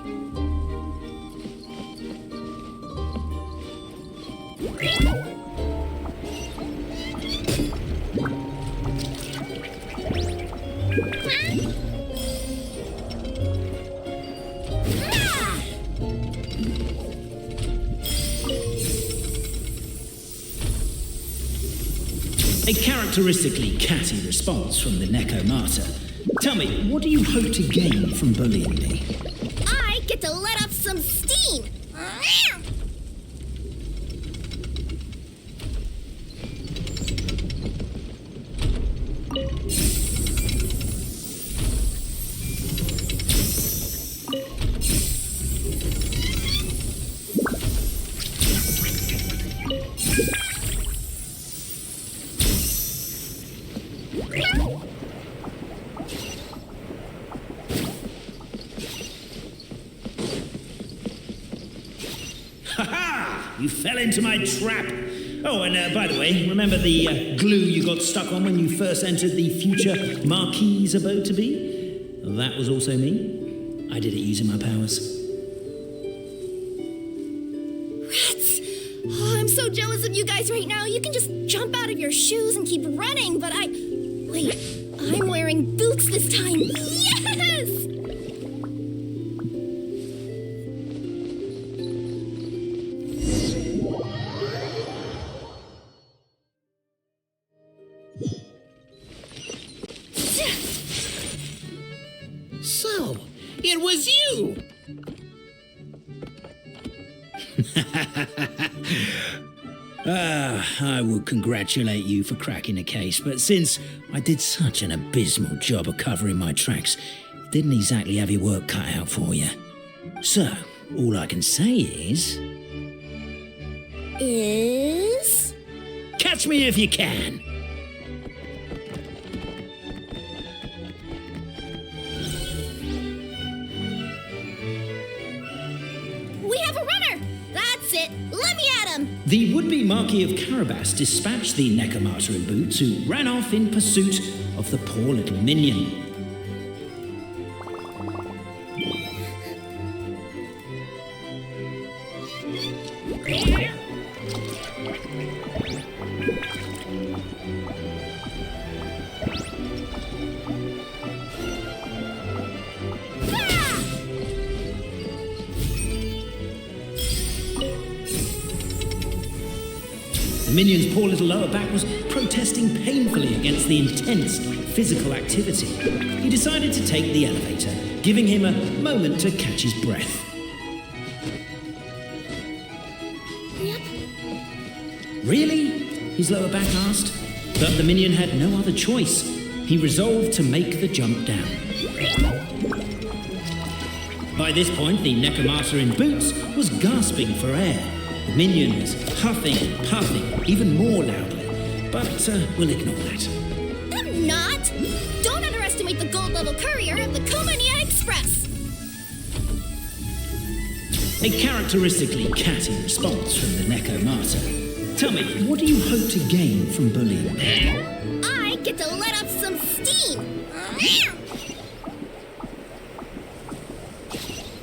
A characteristically catty response from the Necromata. Tell me, what do you hope to gain from bullying me? I get to let off some steam! You fell into my trap. Oh, and by the way, remember the glue you got stuck on when you first entered the future Marquis' abode to be? That was also me. I did it using my powers. Rats! Oh, I'm so jealous of you guys right now. You can just jump out of your shoes and keep running, but Wait, I'm wearing boots this time. Yes! So, it was you! I would congratulate you for cracking the case, but since I did such an abysmal job of covering my tracks, it didn't exactly have your work cut out for you. So, all I can say is... Catch me if you can! We have a runner! That's it! Let me at him! The would-be Marquis of Carabas dispatched the Necromata in boots, who ran off in pursuit of the poor little minion. The minion's poor little lower back was protesting painfully against the intense physical activity. He decided to take the elevator, giving him a moment to catch his breath. Yep. Really? His lower back asked. But the minion had no other choice. He resolved to make the jump down. By this point, the Necromata in boots was gasping for air. The minion was huffing and puffing even more loudly. But we'll ignore that. I'm not! Don't underestimate the gold-level courier of the Komania Express! A characteristically catty response from the Necromata. Tell me, what do you hope to gain from bullying me? I get to let off some steam!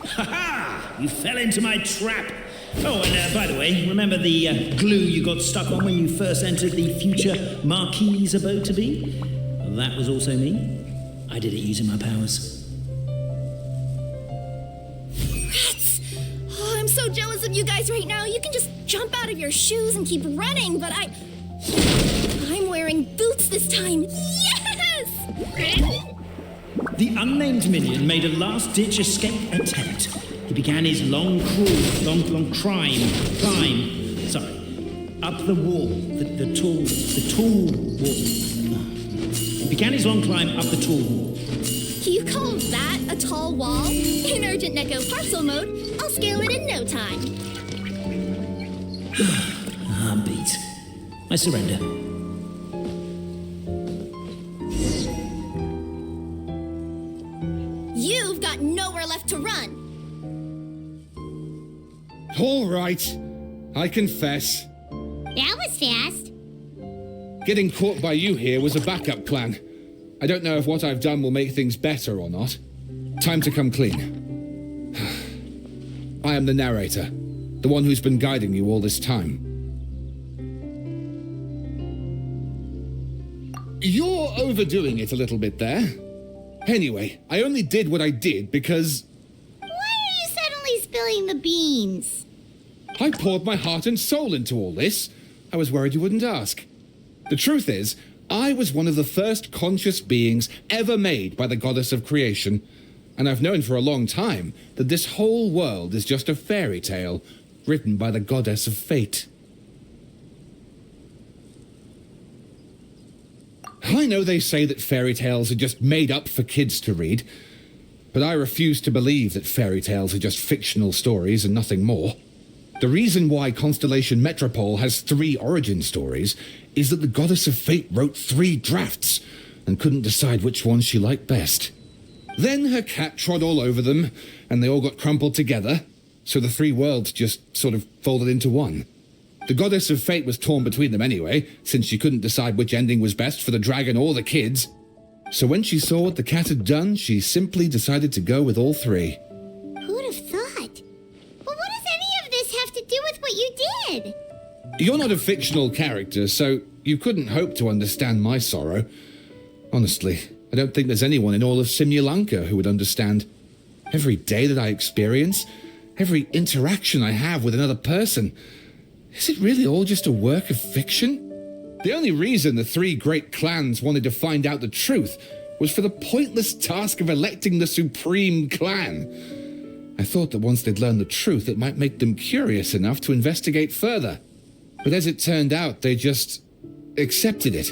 Ha-ha! You fell into my trap! Oh, and by the way, remember the glue you got stuck on when you first entered the future Marquis's abode-to-be? Well, that was also me. I did it using my powers. Rats! Oh, I'm so jealous of you guys right now. You can just jump out of your shoes and keep running, but I'm wearing boots this time. Yes! The unnamed minion made a last-ditch escape attempt. He began his long climb, up the wall, the tall wall. He began his long climb up the tall wall. You call that a tall wall? In urgent Neko parcel mode, I'll scale it in no time. Beat. I surrender. You've got nowhere left to run. All right. I confess. That was fast. Getting caught by you here was a backup plan. I don't know if what I've done will make things better or not. Time to come clean. I am the narrator, the one who's been guiding you all this time. You're overdoing it a little bit there. Anyway, I only did what I did because... Why are you suddenly spilling the beans? I poured my heart and soul into all this. I was worried you wouldn't ask. The truth is, I was one of the first conscious beings ever made by the goddess of creation, and I've known for a long time that this whole world is just a fairy tale written by the goddess of fate. I know they say that fairy tales are just made up for kids to read, but I refuse to believe that fairy tales are just fictional stories and nothing more. The reason why Constellation Metropole has 3 origin stories is that the goddess of fate wrote 3 drafts and couldn't decide which one she liked best. Then her cat trod all over them, and they all got crumpled together, so the 3 worlds just sort of folded into one. The goddess of fate was torn between them anyway, since she couldn't decide which ending was best for the dragon or the kids. So when she saw what the cat had done, she simply decided to go with all 3. Who'd have thought? But what does any of this have to do with what you did? You're not a fictional character, so you couldn't hope to understand my sorrow. Honestly, I don't think there's anyone in all of Simulanka who would understand. Every day that I experience, every interaction I have with another person, is it really all just a work of fiction? The only reason the 3 great clans wanted to find out the truth was for the pointless task of electing the supreme clan. I thought that once they'd learned the truth, it might make them curious enough to investigate further. But as it turned out, they just accepted it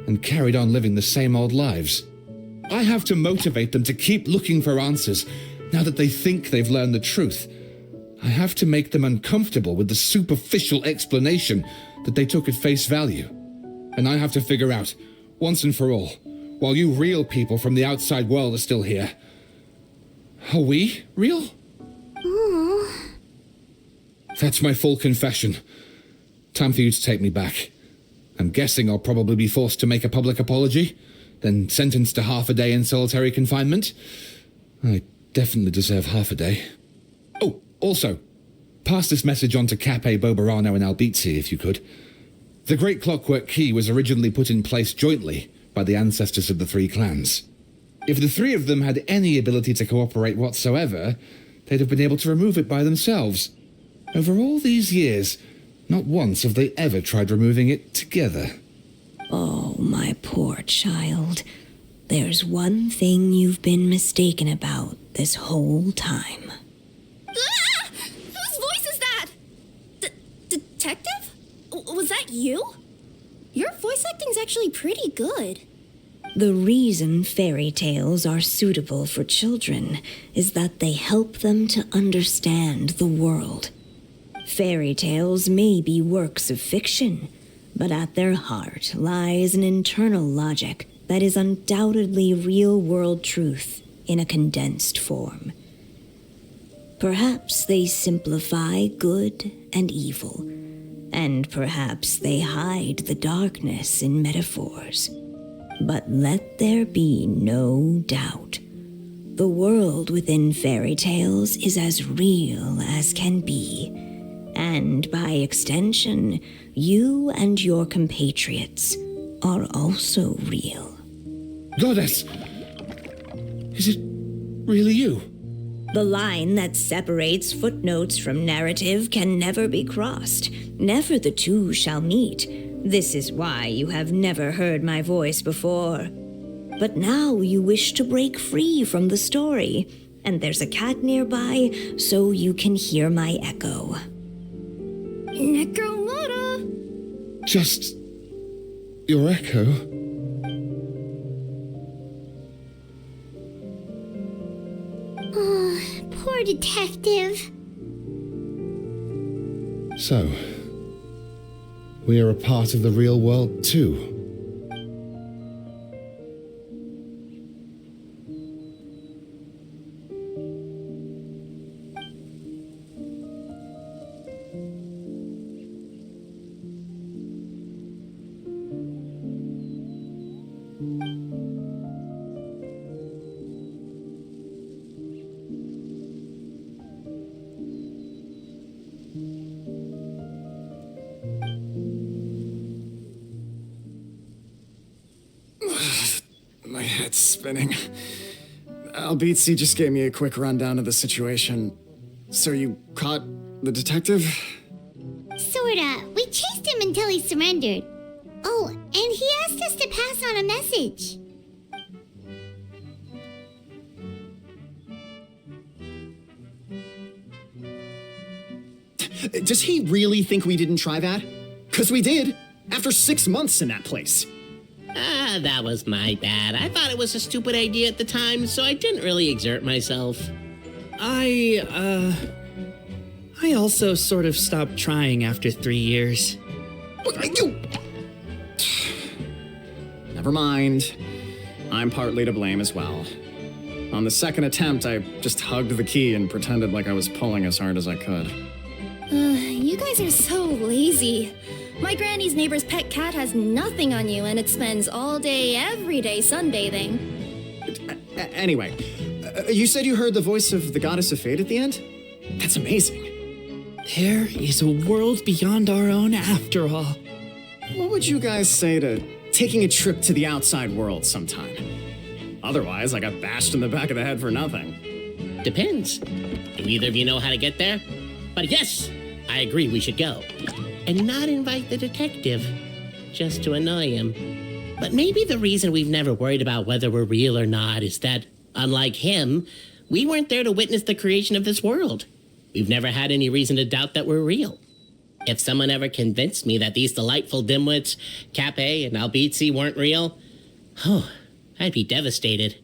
and carried on living the same old lives. I have to motivate them to keep looking for answers now that they think they've learned the truth. I have to make them uncomfortable with the superficial explanation that they took at face value. And I have to figure out, once and for all, while you real people from the outside world are still here, are we real? Aww. That's my full confession. Time for you to take me back. I'm guessing I'll probably be forced to make a public apology, then sentenced to half a day in solitary confinement. I definitely deserve half a day. Oh, also, pass this message on to Cape, Bobarano, and Albizzi, if you could. The Great Clockwork Key was originally put in place jointly by the ancestors of the 3 clans. If the 3 of them had any ability to cooperate whatsoever, they'd have been able to remove it by themselves. Over all these years, Not once have they ever tried removing it together. Oh, my poor child. There's one thing you've been mistaken about this whole time. Ah! Whose voice is that? Detective? Was that you? Your voice acting's actually pretty good. The reason fairy tales are suitable for children is that they help them to understand the world. Fairy tales may be works of fiction, but at their heart lies an internal logic that is undoubtedly real-world truth in a condensed form. Perhaps they simplify good and evil, and perhaps they hide the darkness in metaphors. But let there be no doubt. The world within fairy tales is as real as can be. And by extension, you and your compatriots are also real. Goddess! Is it really you? The line that separates footnotes from narrative can never be crossed. Never the two shall meet. This is why you have never heard my voice before. But now you wish to break free from the story, and there's a cat nearby, so you can hear my echo. Necromora! Just your echo? Oh, poor detective. So, we are a part of the real world too. My head's spinning. Albizzi just gave me a quick rundown of the situation. So you caught the detective? Sorta. We chased him until he surrendered. Oh, and he asked us to pass on a message. Does he really think we didn't try that? 'Cause we did, after 6 months in that place. That was my bad. I thought it was a stupid idea at the time, so I didn't really exert myself. I also sort of stopped trying after 3 years. You... Never mind. I'm partly to blame as well. On the second attempt, I just hugged the key and pretended like I was pulling as hard as I could. You guys are so lazy. My granny's neighbor's pet cat has nothing on you, and it spends all day, every day sunbathing. Anyway, you said you heard the voice of the goddess of fate at the end? That's amazing. There is a world beyond our own after all. What would you guys say to taking a trip to the outside world sometime? Otherwise, I got bashed in the back of the head for nothing. Depends. Do either of you know how to get there? But yes, I agree we should go. And not invite the detective, just to annoy him. But maybe the reason we've never worried about whether we're real or not is that, unlike him, we weren't there to witness the creation of this world. We've never had any reason to doubt that we're real. If someone ever convinced me that these delightful dimwits, Cape and Albizzi, weren't real, oh, I'd be devastated.